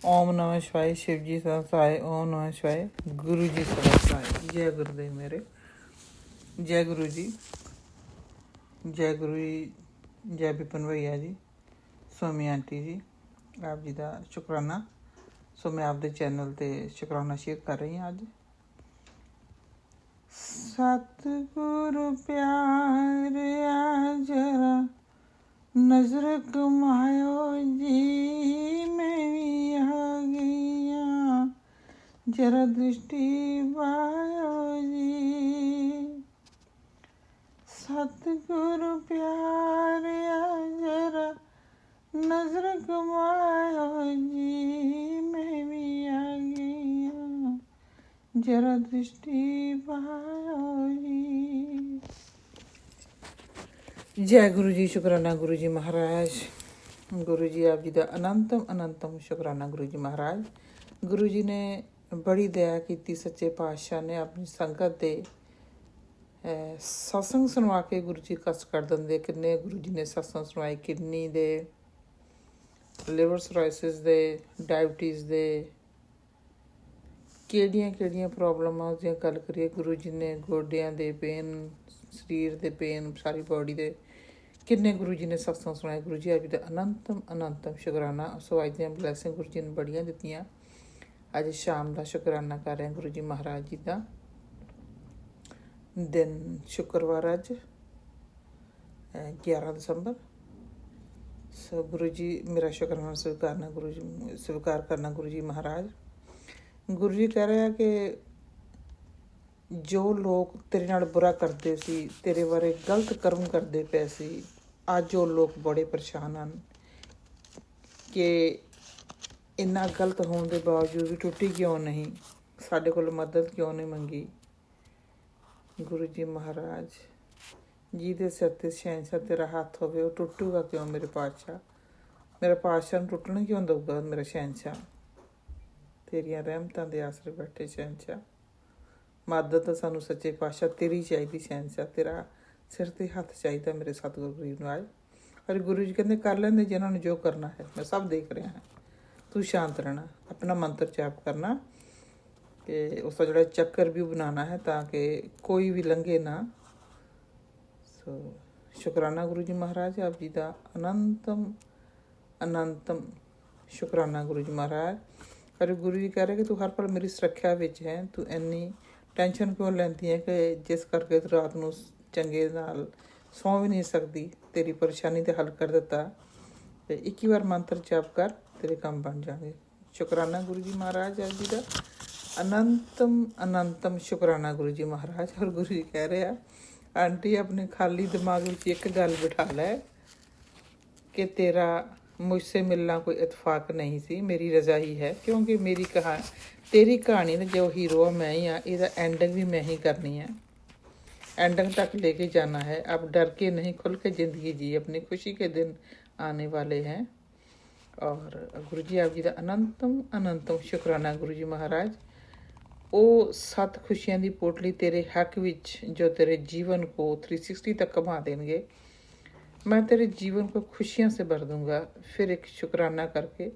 Speaker 6: ओम नमः शिवाय। शिव जी सदा सहाय। ओम नमः शिवाय। गुरु जी सदा सहाय। जय गुरुदेव मेरे। जय गुरु जी। जय गुरु जी। जय विपिन भैया जी, सोमी आंटी जी, आप जी का शुक्राना। सो मैं आपके चैनल ते शुक्राना शेयर कर रही हूँ अज। सतगुरु प्यार आ जरा नजर कमायो जी, मैं भी आ गईया जरा दृष्टि पायो जी। सतगुरु प्यार आ जरा नजर कमायो जी, मैं भी आ गईया जरा दृष्टि पायो जी। जय गुरु जी। शुक्राना गुरु जी महाराज। गुरु जी आप जी का अनंतम अनंतम शुक्राना गुरु जी महाराज। गुरु जी ने बड़ी दया की, सच्चे पातशाह ने अपनी संगत दे सत्संग सुनवा के गुरु जी कष्ट कर देंगे। किन्ने गुरु जी ने सत्संग सुनवाई, किडनी दे, लिवर सराइसिस दे, डायबिटीज़ दे, केड़ियां प्रॉब्लमां उसदियां गल करिए। गुरु जी ने गोडियां दे पेन, शरीर दे पेन, सारी बॉडी दे किन्ने गुरु जी ने सत्संग सुनाए। गुरु जी अज दा अनंतम अनंतम शुकराना। सो अज दियां ब्लैसिंग गुरु जी ने बड़ियां दित्तियां। अज शाम का शुकराना कर रहे हैं गुरु जी महाराज जी का। दिन शुक्रवार अज 11 दिसंबर। सो गुरु जी मेरा शुकराना स्वीकार करना गुरु जी महाराज। गुरु जी कह रहे हैं कि जो लोग तेरे नाल बुरा करते सी, तेरे बारे गलत कर्म करते पे सी, अज वो लोग बड़े परेशान हैं कि इन्ना गलत होने के बावजूद भी टुटी क्यों नहीं, साढ़े कोल मदद क्यों नहीं मंगी। गुरु जी महाराज जिहदे सिर ते शहनशाह तेरा हाथ होवे वो टुटूगा क्यों मेरे पातशाह। मेरा पातशाह नूं टुटण क्यों दूगा मेरा शहनशाह। तेरियां रहमतां दे आसरे बैठे शहनशाह। मदद तो सानू सच्चे पातशाह तेरी चाहिए शहनशाह। तेरा सिर ते हथ चाहिए मेरे सतगुरु गरीब नवाज। और गुरु जी कहते कर लेंदे जिन्होंने जो करना है, मैं सब देख रहा है। तू शांत रहना, अपना मंत्र जाप करना कि उसका जोड़ा चक्कर भी बनाना है ताकि कोई भी लंघे ना। सो शुकराना गुरु जी महाराज आप जी का अनंतम अनंतम शुकराना गुरु जी महाराज। और गुरु जी कह रहे कि तू हर पल मेरी सुरक्षा विच है। तू इन्नी टेंशन क्यों लैंदी है कि जिस करके तू रात नूं चंगे नाल सौ भी नहीं सकती। तेरी परेशानी ते हल कर दिता। ते 21 बार मंत्र जाप कर, तेरे काम बन जाएंगे। शुकराना गुरु जी महाराज आप जी का अनंतम अनंतम शुकराना गुरु जी महाराज। और गुरु जी कह रहे हैं आंटी अपने खाली दिमाग में एक गल बिठा लै कि तेरा मुझसे मिलना कोई इतफाक नहीं सी, मेरी रजा ही है। क्योंकि मेरी तेरी कहानी ने जो हीरो मैं ही हाँ, इसका एंडिंग भी मैं ही करनी है। एंडिंग तक लेके जाना है। अब डर के नहीं, खुल के ज़िंदगी जी, अपनी खुशी के दिन आने वाले हैं। और गुरु जी आप जी का अनंतम अनंतम शुकराना गुरु जी महाराज। वो 7 खुशियां दी पोटली तेरे हक विच जो तेरे जीवन को 360 तक घुमा देंगे। मैं तेरे जीवन को खुशियां से भर दूंगा। फिर एक शुकराना करके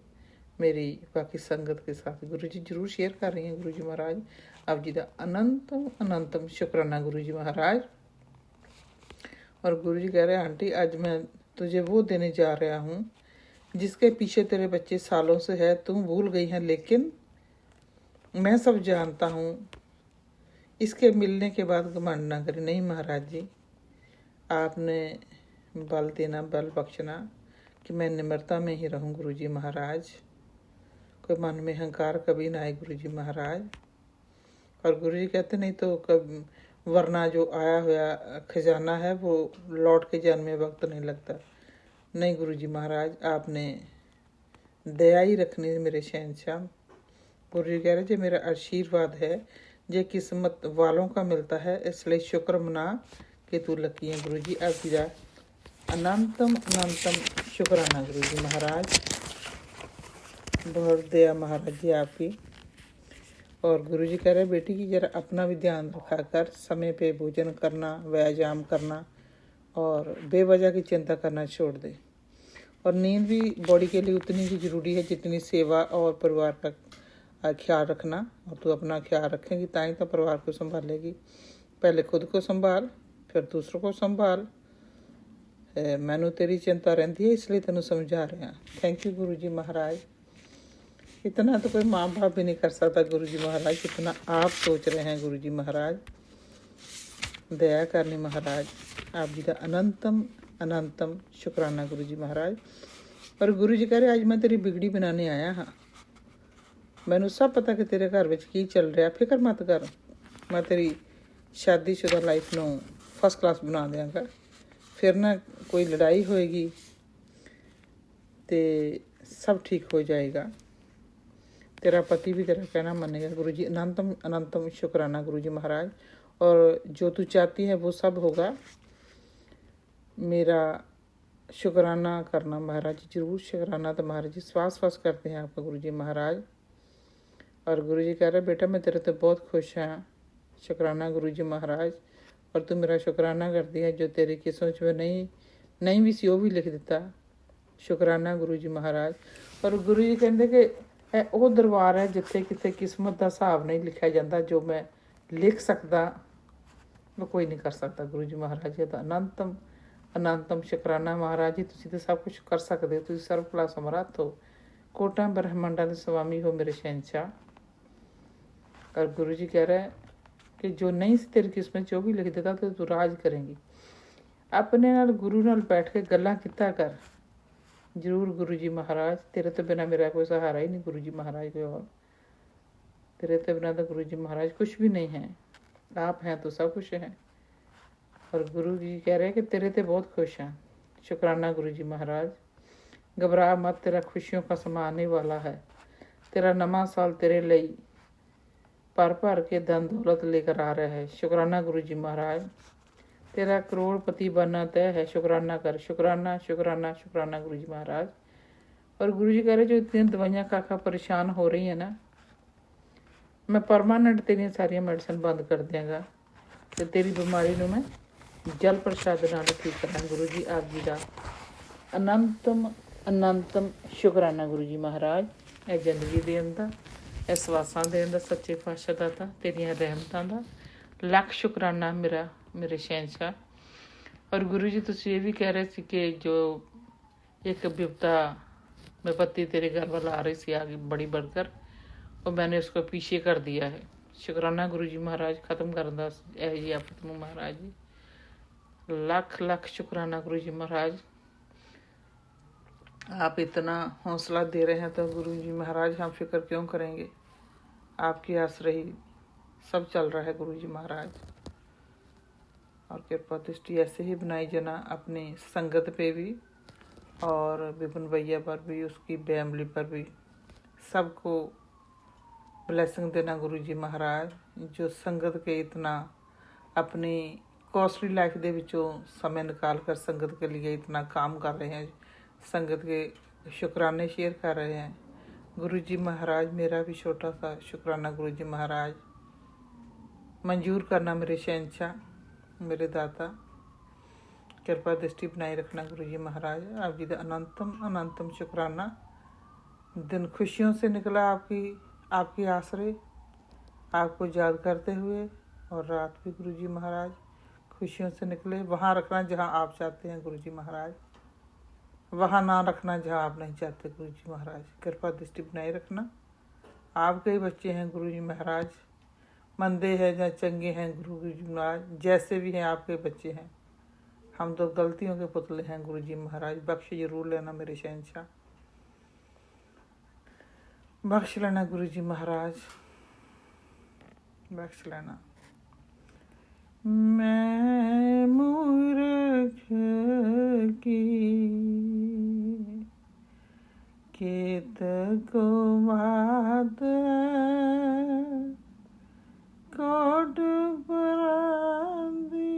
Speaker 6: मेरी बाकी संगत के साथ गुरु जी जरूर शेयर कर रही हैं। गुरु जी महाराज आप जी का अनंतम अनंतम शुकराना गुरु जी महाराज। और गुरु जी कह रहे हैं आंटी आज मैं तुझे वो देने जा रहा हूँ जिसके पीछे तेरे बच्चे सालों से है। तुम भूल गई हैं लेकिन मैं सब जानता हूँ। इसके मिलने के बाद घमंड ना करें। नहीं महाराज जी, आपने बल देना, बल बख्शना कि मैं निम्रता में ही रहूं गुरु जी महाराज। कोई मन में अहंकार कभी ना आए गुरु जी महाराज। और गुरु जी कहते नहीं तो कभी वरना जो आया हुआ खजाना है वो लौट के जाने में वक्त नहीं लगता। नहीं गुरुजी महाराज, आपने दया ही रखनी है मेरे शहनशाह। गुरुजी कह रहे जो मेरा आशीर्वाद है जे किस्मत वालों का मिलता है, इसलिए शुक्र मना कि तू लकी है। गुरुजी आपकी दा अनंतम अनंतम शुक्राना गुरुजी महाराज, बहुत दया महाराज जी आपकी। और गुरुजी कह रहे बेटी की जरा अपना भी ध्यान रखा कर, समय पे भोजन करना, व्यायाम करना और बेवजह की चिंता करना छोड़ दे। और नींद भी बॉडी के लिए उतनी ही ज़रूरी है जितनी सेवा और परिवार का ख्याल रखना। और तू अपना ख्याल रखेगी ताई तो परिवार को संभालेगी। पहले खुद को संभाल, फिर दूसरों को संभाल। मैनू तेरी चिंता रहती है, इसलिए तेनों समझा रहे हैं। थैंक यू गुरुजी महाराज। इतना तो कोई माँ बाप भी नहीं कर सकता गुरुजी महाराज, जितना आप सोच रहे हैं गुरुजी महाराज। दया करनी महाराज, आप जी का अनंतम अनंतम शुक्राना गुरुजी महाराज। और गुरुजी कह रहे आज मैं तेरी बिगड़ी बनाने आया हाँ, मैनू सब पता कि तेरे घर विच की चल रहा, फिक्र मत कर। मैं तेरी शादीशुदा लाइफ नू फर्स्ट क्लास बना देंगा। फिर ना कोई लड़ाई होएगी तो सब ठीक हो जाएगा। तेरा पति भी तेरा कहना मानेगा गुरुजी। अनंतम अनंतम शुक्राना गुरुजी महाराज। और जो तू चाहती है वो सब होगा। मेरा शुक्राना करना महाराज जी, जरूर शुक्राना। तो महाराज जी श्वास करते हैं आपका गुरुजी महाराज। और गुरुजी कह रहे बेटा मैं तेरे तो बहुत खुश हाँ, शुक्राना गुरुजी महाराज। और तू मेरा शुक्राना कर दिया, जो तेरी किस्मत में नहीं भी सी वो भी लिख दिता। शुक्राना गुरुजी महाराज। और गुरुजी कहते कि वो दरबार है जिथे कितने किस्मत का हिसाब नहीं लिखा जाता, जो मैं लिख सकता वो कोई नहीं कर सकता गुरुजी महाराज जी। तो अनंतम अनंतम शुक्राना महाराज जी, तुसीं तो सब कुछ कर सकते हो, तुसीं सर्वकला समर्थ हो, कोटा ब्रह्मांडा के स्वामी हो मेरे शहनशाह। और गुरुजी कह रहे हैं कि जो नहीं तेरी किस्मत जो भी लिख देता तो तू राज करेंगी। अपने नाल गुरु नाल बैठ के गल्लां किता कर जरूर गुरुजी महाराज। तेरे तो बिना मेरा कोई सहारा ही नहीं गुरुजी महाराज, कोई और तेरे तो बिना तो गुरुजी महाराज कुछ भी नहीं है। आप हैं तो सब कुछ है। और गुरु जी कह रहे हैं कि तेरे ते बहुत खुश हैं। शुक्राना गुरुजी महाराज। घबरा मत, तेरा खुशियों का समा आने वाला है। तेरा नवा साल तेरे लिए भर के धन दौलत लेकर आ रहा है। शुक्राना गुरुजी महाराज। तेरा करोड़पति बनना तय है, शुक्राना कर। शुक्राना शुक्राना शुक्राना गुरुजी महाराज। और गुरुजी कह रहे जो इतनी दवाइयाँ खा परेशान हो रही है ना, मैं परमानेंट तेरिया सारिया मेडिसिन बंद कर देंगा तो तेरी बीमारी नू मैं जल प्रसाद नाल ठीक करा। गुरु जी आप जी का अनंतम अनंतम शुक्राना गुरु जी महाराज। ए जिंदगी देन दा, ए सवासां देन दा सच्चे पातशाह दाता, तेरियां रहमतां दा लख शुक्राना मेरे शहनशाह। और गुरु जी तुसीं ये भी कह रहे थे कि जो एक विपदा विपत्ति तेरे घर वाला आ रही सी आगे बड़ी बढ़कर, और मैंने उसको पीछे कर दिया है। शुक्राना गुरु जी महाराज, ख़त्म कर दा यह जी आफत नूं महाराज जी। लख लख शुक्राना गुरु जी महाराज। आप इतना हौसला दे रहे हैं तो गुरु जी महाराज हम फिक्र क्यों करेंगे। आपकी आस रही सब चल रहा है गुरु जी महाराज। और कृपा दृष्टि ऐसे ही बनाई जाना अपनी संगत पे भी और विपिन भैया पर भी, उसकी फैमिली पर भी, सबको ब्लेसिंग देना गुरु जी महाराज। जो संगत के इतना अपनी कॉस्टली लाइफ दे विचों समय निकाल कर संगत के लिए इतना काम कर रहे हैं, संगत के शुक्राने शेयर कर रहे हैं। गुरु जी महाराज मेरा भी छोटा सा शुक्राना गुरु जी महाराज मंजूर करना मेरे शहनशाह, मेरे दाता। कृपा दृष्टि बनाए रखना गुरु जी महाराज। आप जी का अनंतम अनंतम शुक्राना। दिन खुशियों से निकला आपकी आसरे, आपको याद करते हुए, और रात भी गुरु जी महाराज खुशियों से निकले। वहाँ रखना जहाँ आप चाहते हैं गुरु जी महाराज, वहाँ ना रखना जहाँ आप नहीं चाहते गुरु जी महाराज। कृपा दृष्टि बनाए रखना। आपके ही बच्चे हैं गुरु जी महाराज, मंदे हैं या चंगे हैं गुरु जी महाराज, जैसे भी हैं आपके बच्चे हैं। हम तो गलतियों के पुतले हैं गुरु जी महाराज, बख्श जरूर लेना मेरे शहनशाह, बख्श लेना गुरु जी महाराज, बख्श लेना। मैं मूर्ख की केत को बात कोट परांदी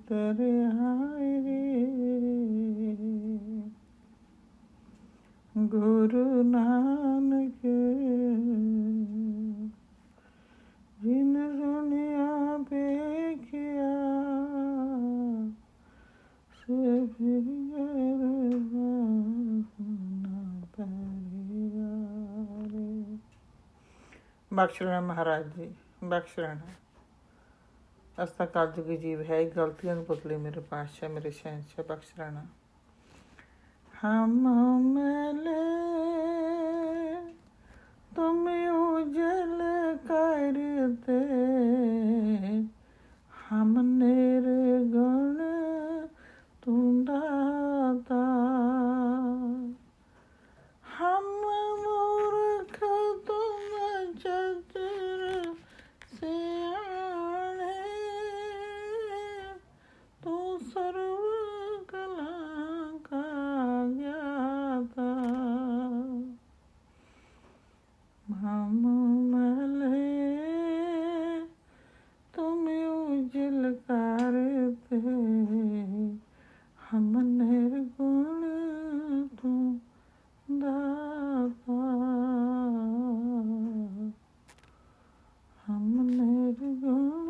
Speaker 6: तेरे हाय रे गुरु नानक जिन सुनिया पेखिया से फिर बख्श लेना महाराज जी, बख्श लेना। असा काजुग जीव है गलतियां बदले मेरे पातशाह मेरे शहनशाह, बख्श लेना। हम मैले तुम उजल करते, हम निर्गुण तू दाता, हम मूर्ख तुम चतुर सियाणे, तू सर्व कला का ज्ञाता। हम मैले तुम उजल करते, हम निर्गुण तू दाता, हम निर्गुण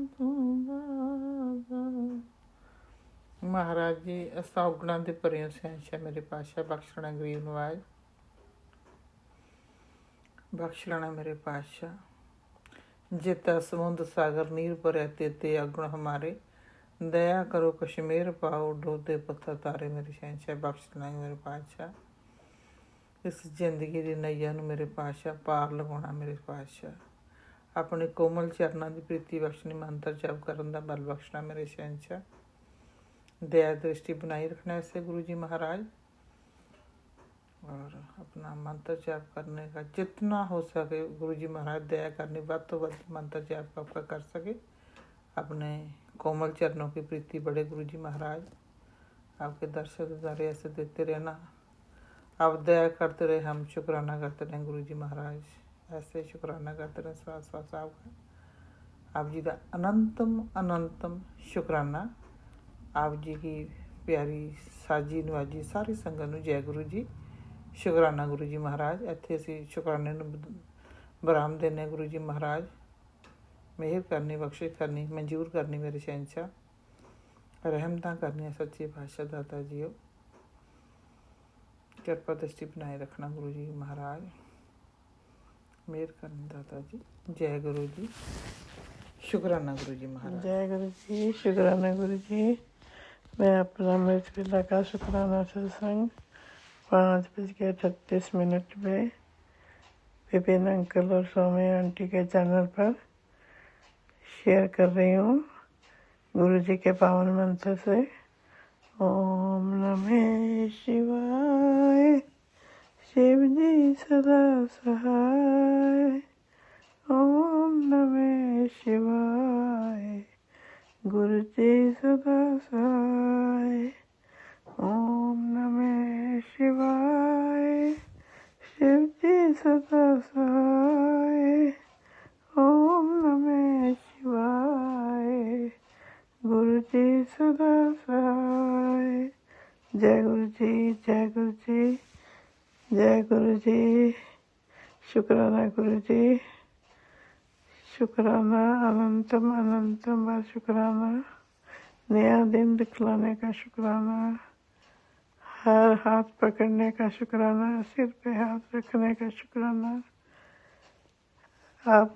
Speaker 6: तू दाता। महाराज जी असा उगना दे परियों शहनशाह मेरे पातशाह, बख्श लेना गरीब नवाज, बख्श लेना मेरे पातशाह। जिता समुंद सागर नीर भरे तेते अगुण हमारे, दया करो कश्मीर पाओ डोदे पत्थर तारे मेरे शहनशाह, बख्श लेना मेरे पातशाह। इस जिंदगी की नैया नूं मेरे पातशाह पार लगाउणा मेरे पातशाह, अपने कोमल चरनां दी प्रीति बख्शनी, मंत्र जप करन दा बल बख्शना मेरे शहनशाह। दया दृष्टि बनाई रखना ऐसे गुरु जी महाराज, और अपना मंत्र जाप करने का जितना हो सके गुरु जी महाराज दया करनी, वध तो वध मंत्र जाप आपका कर सके। अपने कोमल चरणों की प्रीति बड़े गुरु जी महाराज, आपके दर्शन दीदारे ऐसे देते रहना, आप दया करते रहे, हम शुक्राना करते रहे गुरु जी महाराज, ऐसे शुक्राना करते रहे स्वास स्वास आपका। आप जी का अनंतम अनंतम शुक्राना। आप जी की प्यारी साजी नवाजी सारी संगत नूं जय गुरु जी, शुक्राना गुरु जी महाराज। ਇੱਥੇ ਅਸੀਂ ਸ਼ੁਕਰਾਨੇ ਨੂੰ ਬਰਾਮ ਦਿੰਦੇ ਗੁਰੂ ਜੀ ਮਹਾਰਾਜ, ਮਿਹਰ ਕਰਨੀ, ਬਖਸ਼ਿਸ਼ ਕਰਨੀ, ਮਨਜ਼ੂਰ ਕਰਨੀ ਮੇਰੇ ਸ਼ਹਿਨशाह, ਰਹਿਮਤਾਂ ਕਰਨੀਆਂ ਸੱਚੇ ਪਾਤਸ਼ਾਹ ਦਾਤਾ ਜੀਓ, ਕਿਰਪਾ ਦ੍ਰਿਸ਼ਟੀ ਬਣਾए रखना गुरु जी महाराज, ਮਿਹਰ ਕਰਨੀ दाता जी। जय गुरु जी, शुक्राना गुरु जी महाराज।
Speaker 7: जय गुरु जी, शुक्राना गुरु जी। मैं अपना अमृत वेला का शुक्राना सत्संग 5:38 पे विपिन अंकल और सौम्य आंटी के चैनल पर शेयर कर रही हूँ गुरु जी के पावन मंत्र से। ओम नमः शिवाय, शिव जी सदा सहाय। ओम नमः शिवाय, गुरु जी सदा सहाय। ओम नमः शिवाय, शिव जी सदा सहाय। ओम नमः शिवाय, गुरु जी सदा सहाय। जय गुरु जी, जय गुरु जी, जय गुरु जी। शुक्राना गुरु जी, शुक्राना अनंतम अनंतम बार शुक्राना। नया दिन दिखलाने का शुक्राना, हर हाथ पकड़ने का शुक्राना, सिर पे हाथ रखने का शुक्राना। आप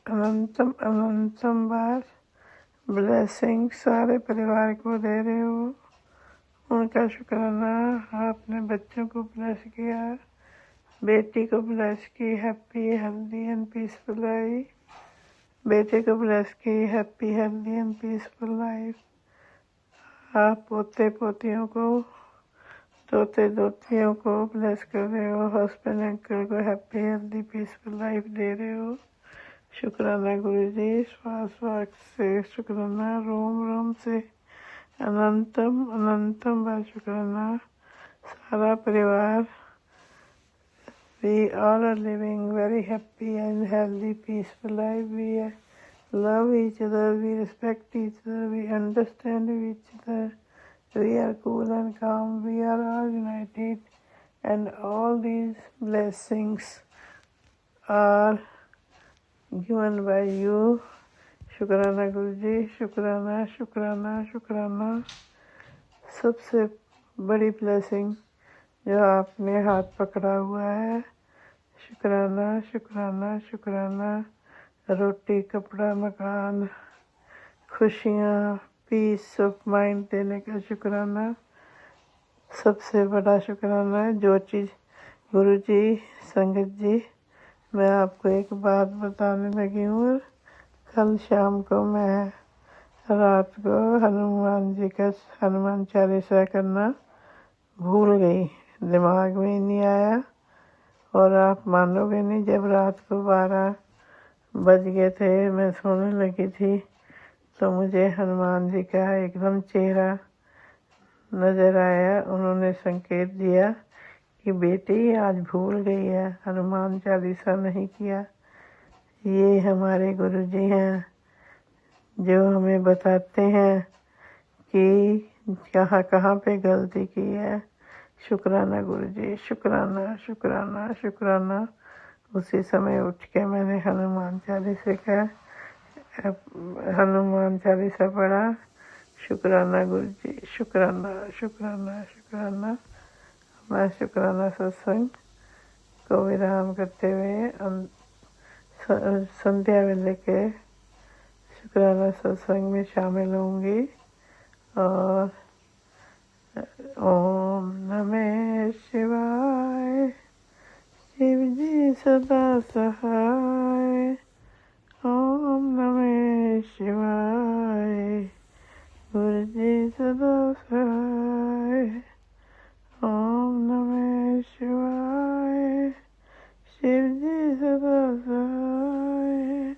Speaker 7: अनंतम अनंतम बार ब्लेसिंग सारे परिवार को दे रहे हो, उनका शुक्राना। आपने बच्चों को ब्लेस किया, बेटी को ब्लेस की, happy healthy and peaceful life. बेटे को ब्लेस की, happy healthy and peaceful life. आप पोते पोतियों को, दोते दोतियों को ब्लेस कर रहे हो, हस्बैंड अंकल को हैप्पी हेल्दी पीसफुल लाइफ दे रहे हो। शुक्राना गुरु जी। श्वास श्वास से शुक्राना, रोम रोम से अनंतम अनंतम बार शुक्राना। सारा परिवार, we all are living very happy and healthy, peaceful life. We love each other, we respect each other, we understand each other. We are cool and calm, we are all united, and all these blessings are given by you. शुक्राना गुरु जी, शुक्राना शुक्राना शुक्राना। सबसे बड़ी ब्लेसिंग जो आपने हाथ पकड़ा हुआ है, शुक्राना शुक्राना शुक्राना। रोटी, कपड़ा, मकान, खुशियाँ, पीस ऑफ माइंड देने का शुक्राना। सबसे बड़ा शुक्राना है जो चीज़ गुरु जी, संगत जी, मैं आपको एक बात बताने लगी हूँ। कल शाम को मैं रात को हनुमान जी का हनुमान चालीसा करना भूल गई, दिमाग में ही नहीं आया। और आप मानोगे नहीं, जब रात को 12 बज गए थे, मैं सोने लगी थी, तो मुझे हनुमान जी का एकदम चेहरा नज़र आया। उन्होंने संकेत दिया कि बेटी आज भूल गई है, हनुमान चालीसा नहीं किया। ये हमारे गुरु जी हैं जो हमें बताते हैं कि कहाँ कहाँ पे गलती की है। शुक्राना गुरु जी, शुक्राना शुक्राना शुक्राना। उसी समय उठ के मैंने हनुमान चालीसा पढ़ा। शुक्राना गुरु जी, शुक्राना शुक्राना शुक्राना। मैं शुक्राना सत्संग को विराम करते हुए संध्या वेले के शुक्राना सत्संग में शामिल होंगी। और ओम नमः शिवाय, शिव जी सदा सहाय। ओम नमः शिवाय, गुरु जी सदा सहाय। ओम नमः शिवाय, शिव जी सदा सहाय।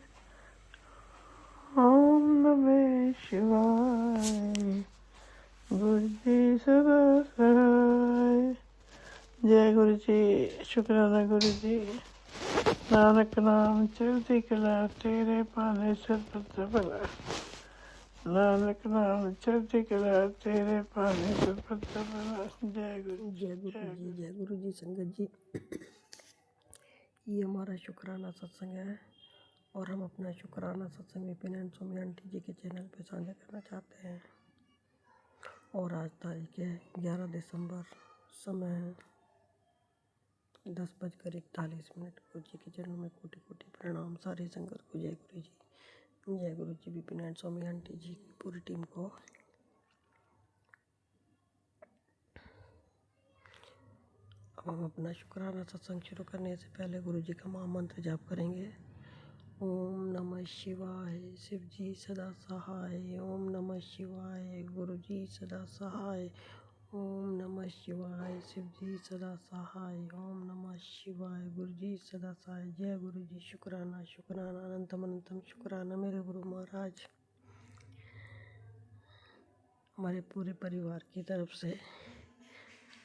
Speaker 7: ओम नमः शिवाय, गुरु जी सदा सहाय। जय गुरु जी, शुक्राना गुरु जी। नानक नाम चढ़ती कला, तेरे पाने सतपथ भला। नानक नाम चढ़ती कला, तेरे पाने सतपथ भला। जय गुरु जी,
Speaker 8: जय गुरु जी, जय गुरु जी। संगत जी, ये हमारा शुक्राना सत्संग है और हम अपना शुक्राना सत्संग विपिन एंड सोमी आंटी जी के चैनल पे साझा करना चाहते हैं। और आज तारीख है 11 दिसंबर, समय है 10:41। गुरु जी के चरणों में कोटि कोटि प्रणाम। सारे संगत को जय गुरु जी, जय गुरु जी। विपिन एंड सोमी आंटी जी की पूरी टीम को अब हम अपना शुक्राना सत्संग शुरू करने से पहले गुरु जी का महामंत्र जाप करेंगे। ओम नमः शिवाय, शिव जी सदा सहाय। ओम नमः शिवाय, गुरु जी सदा सहाय। ओम नमः शिवाय, शिव जी सदा सहाय। ओम नमः शिवाय, गुरु जी सदा सहाय। जय गुरु जी। शुक्राना शुक्राना अनंतम अनंतम शुक्राना मेरे गुरु महाराज। हमारे पूरे परिवार की तरफ से,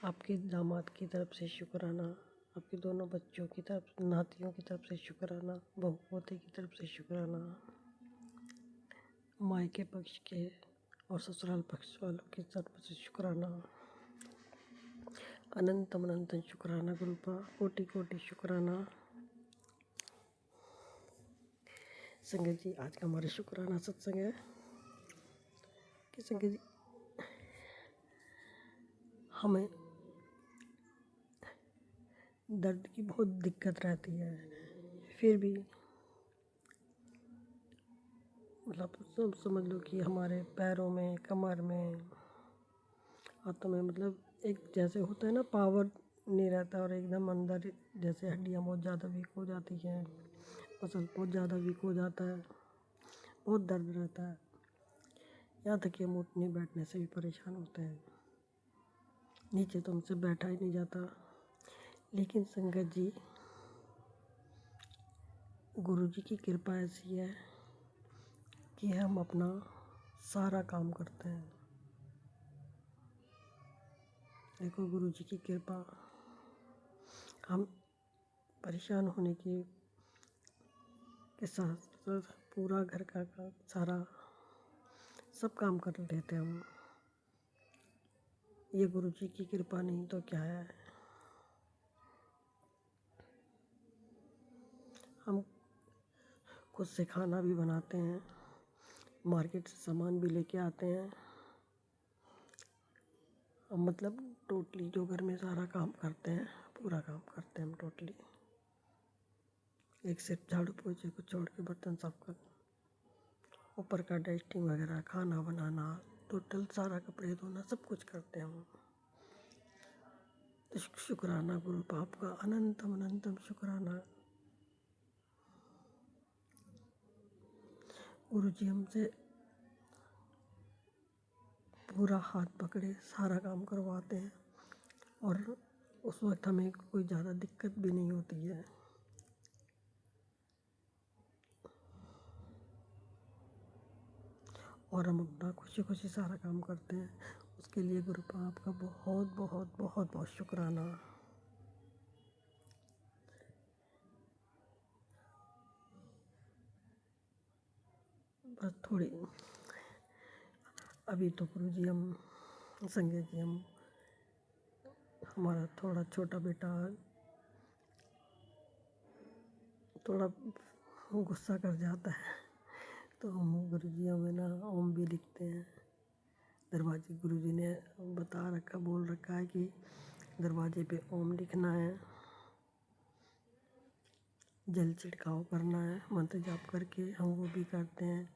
Speaker 8: आपके दामाद की तरफ से शुक्राना, आपके दोनों बच्चों की तरफ, नातियों की तरफ से शुक्राना, बहू पोते की तरफ से शुक्राना, मायके पक्ष के और ससुराल पक्ष वालों की तरफ से शुक्राना। अनंतम अनंतम शुक्राना गुरुपा, कोटि कोटि शुक्राना। संगत जी, आज का हमारा शुक्राना सत्संग है कि संगत जी, हमें दर्द की बहुत दिक्कत रहती है, फिर भी मतलब सब समझ लो कि हमारे पैरों में, कमर में, हाथों में, मतलब एक जैसे होता है ना, पावर नहीं रहता और एकदम अंदर जैसे हड्डियाँ बहुत ज़्यादा वीक हो जाती हैं, मसल बहुत ज़्यादा वीक हो जाता है, बहुत दर्द रहता है। यहाँ तक कि हम उठने बैठने से भी परेशान होते हैं, नीचे तो हमसे बैठा ही नहीं जाता। लेकिन संगत जी, गुरु जी की कृपा ऐसी है कि हम अपना सारा काम करते हैं। देखो गुरु जी की कृपा, हम परेशान होने के साथ साथ पूरा घर का सारा सब काम कर लेते हैं हम। ये गुरु जी की कृपा नहीं तो क्या है। हम खुद से खाना भी बनाते हैं, मार्केट से सामान भी लेके आते हैं। हम मतलब टोटली जो घर में सारा काम करते हैं, पूरा काम करते हैं हम टोटली। एक सिर्फ झाड़ू पोछे को छोड़ के बर्तन साफ कर, ऊपर का डस्टिंग वगैरह, खाना बनाना, टोटल सारा कपड़े धोना, सब कुछ करते हैं हम। तो शुक्राना गुरु बाप का, अनंतम अनंतम शुक्राना। गुरु जी हमसे पूरा हाथ पकड़े सारा काम करवाते हैं और उस वक्त हमें कोई ज़्यादा दिक्कत भी नहीं होती है। और हम अपना खुशी खुशी सारा काम करते हैं। उसके लिए गुरु बाप का बहुत बहुत बहुत बहुत शुक्राना। बस थोड़ी अभी तो गुरु जी हम संजय जी हम हमारा थोड़ा छोटा बेटा थोड़ा गुस्सा कर जाता है, तो हम गुरु जी हमें ना ओम भी लिखते हैं। दरवाजे गुरु जी ने बता रखा, बोल रखा है कि दरवाजे पे ओम लिखना है, जल छिड़काव करना है, मंत्र जाप करके हम वो भी करते हैं।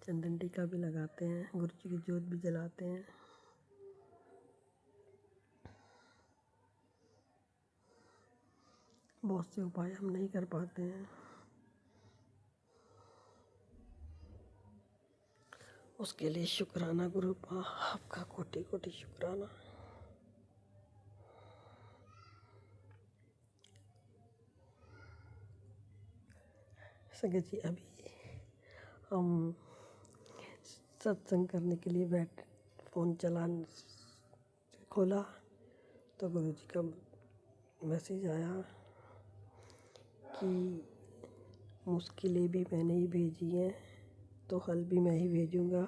Speaker 8: चंदन टीका भी लगाते हैं, गुरु जी की ज्योत भी जलाते हैं। बहुत से उपाय हम नहीं कर पाते हैं, उसके लिए शुक्राना गुरु आपका, कोटि कोटि शुक्राना। संगत जी अभी हम सत्संग करने के लिए फ़ोन खोला तो गुरु जी का मैसेज आया कि मुश्किलें भी मैंने ही भेजी हैं तो हल भी मैं ही भेजूँगा,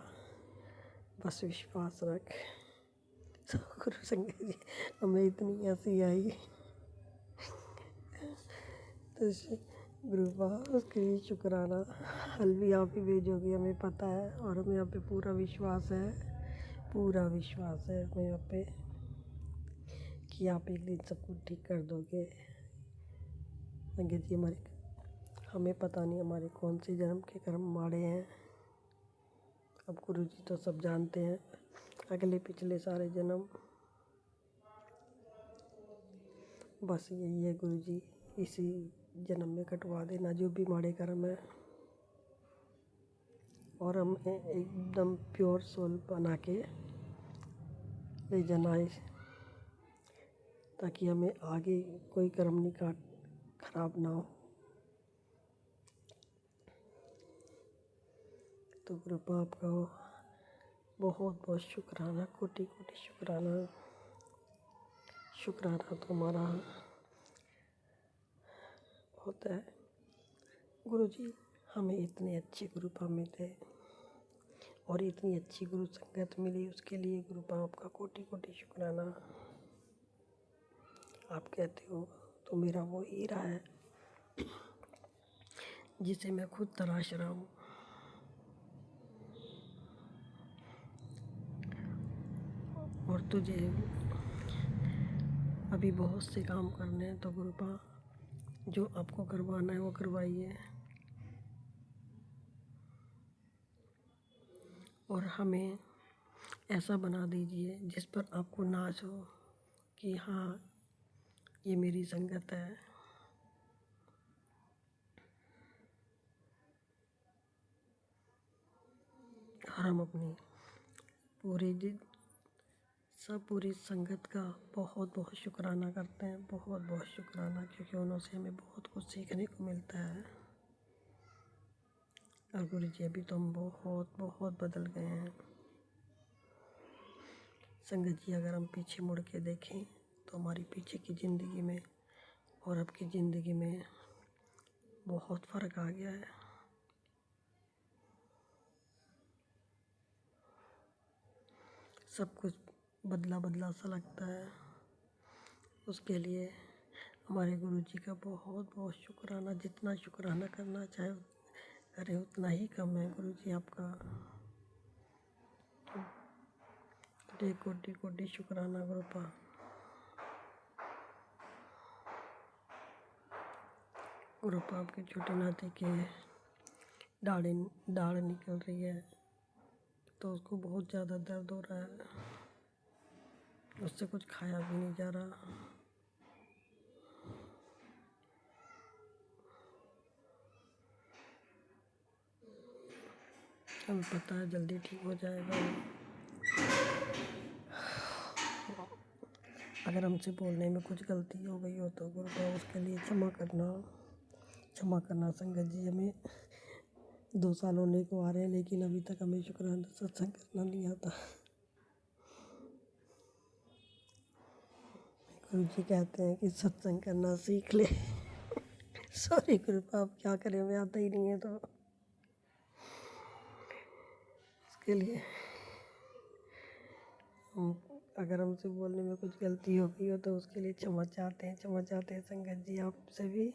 Speaker 8: बस विश्वास रख। तो गुरु संगत जी हमें इतनी हंसी आई, तो गुरु बाबा उसके लिए शुक्राना। हल भी आप ही भेजोगे हमें पता है, और हमें यहाँ पे पूरा विश्वास है, पूरा विश्वास है हमें यहाँ पे कि आप एक दिन सब कुछ ठीक कर दोगे। संगत जी हमें पता नहीं हमारे कौन से जन्म के कर्म माड़े हैं, अब गुरु जी तो सब जानते हैं, अगले पिछले सारे जन्म। बस यही है गुरु जी, इसी जन्म में कटवा देना जो भी माड़े कर्म है, और हम एकदम प्योर सोल बना के ले जाना है, ताकि हमें आगे कोई कर्म नहीं खराब ना हो। तो गुरु बाप का बहुत बहुत शुक्राना, कोटि कोटि शुक्राना। शुक्राना तो हमारा होता है। गुरु जी हमें इतने अच्छे गुरु बाप मिले और इतनी अच्छी गुरु संगत मिली, उसके लिए गुरु बाप का कोटि कोटि शुक्राना। आप कहते हो तो मेरा वो हीरा है जिसे मैं खुद तलाश रहा हूँ। और तुझे अभी बहुत से काम करने हैं, तो गुरु बाप जो आपको करवाना है वो करवाइए, और हमें ऐसा बना दीजिए जिस पर आपको नाज हो कि हाँ ये मेरी संगत है। और हम अपनी पूरी संगत का बहुत बहुत शुक्राना करते हैं, बहुत बहुत शुक्राना, क्योंकि उन्होंने से हमें बहुत कुछ सीखने को मिलता है। और गुरु जी अभी तो हम बहुत बहुत बदल गए हैं। संगत जी, अगर हम पीछे मुड़ के देखें तो हमारी पीछे की ज़िंदगी में और अब की ज़िंदगी में बहुत फ़र्क आ गया है। सब कुछ बदला बदला सा लगता है। उसके लिए हमारे गुरु जी का बहुत बहुत शुक्राना। जितना शुक्राना करना चाहे करें उतना ही कम है। गुरु जी आपका कोटि कोटि शुक्राना गुरुपा। गुरुपा आपके छोटे नाती के दाढ़ निकल रही है तो उसको बहुत ज़्यादा दर्द हो रहा है। उससे कुछ खाया भी नहीं जा रहा। हमें पता है जल्दी ठीक हो जाएगा। अगर हमसे बोलने में कुछ गलती हो गई हो तो गुरुपा उसके लिए क्षमा करना। संगत जी, हमें 2 साल होने को आ रहे हैं लेकिन अभी तक हमें शुक्राना सत्संग करना नहीं आता। गुरु जी कहते हैं कि सत्संग करना सीख ले। सॉरी गुरुपा, आप क्या करें, हमें आता ही नहीं है तो उसके लिए अगर हमसे बोलने में कुछ गलती हो गई हो तो उसके लिए क्षमा चाहते हैं संगत जी आपसे भी।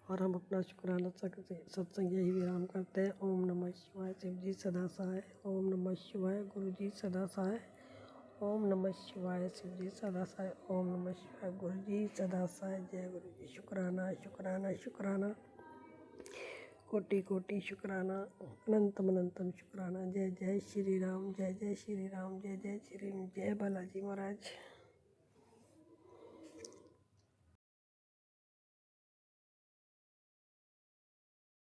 Speaker 8: और हम अपना शुक्राना सत्संग यही विराम करते हैं। ओम नमः शिवाय। शिव जी सदा सहाय। ओम नमः शिवाय। गुरु जी सदा सहाय। ओम नमः शिवाय। शिव जी सदा सहाय। ओम नमः शिवाय। गुरु जी सदा सहाय। जय गुरु जी। शुक्राना शुक्राना शुक्राना। कोटि कोटि शुक्राना। अनंतम अनंतम शुक्राना। जय जय श्री राम। जय जय श्री राम। जय जय श्री राम। जय बालाजी महाराज।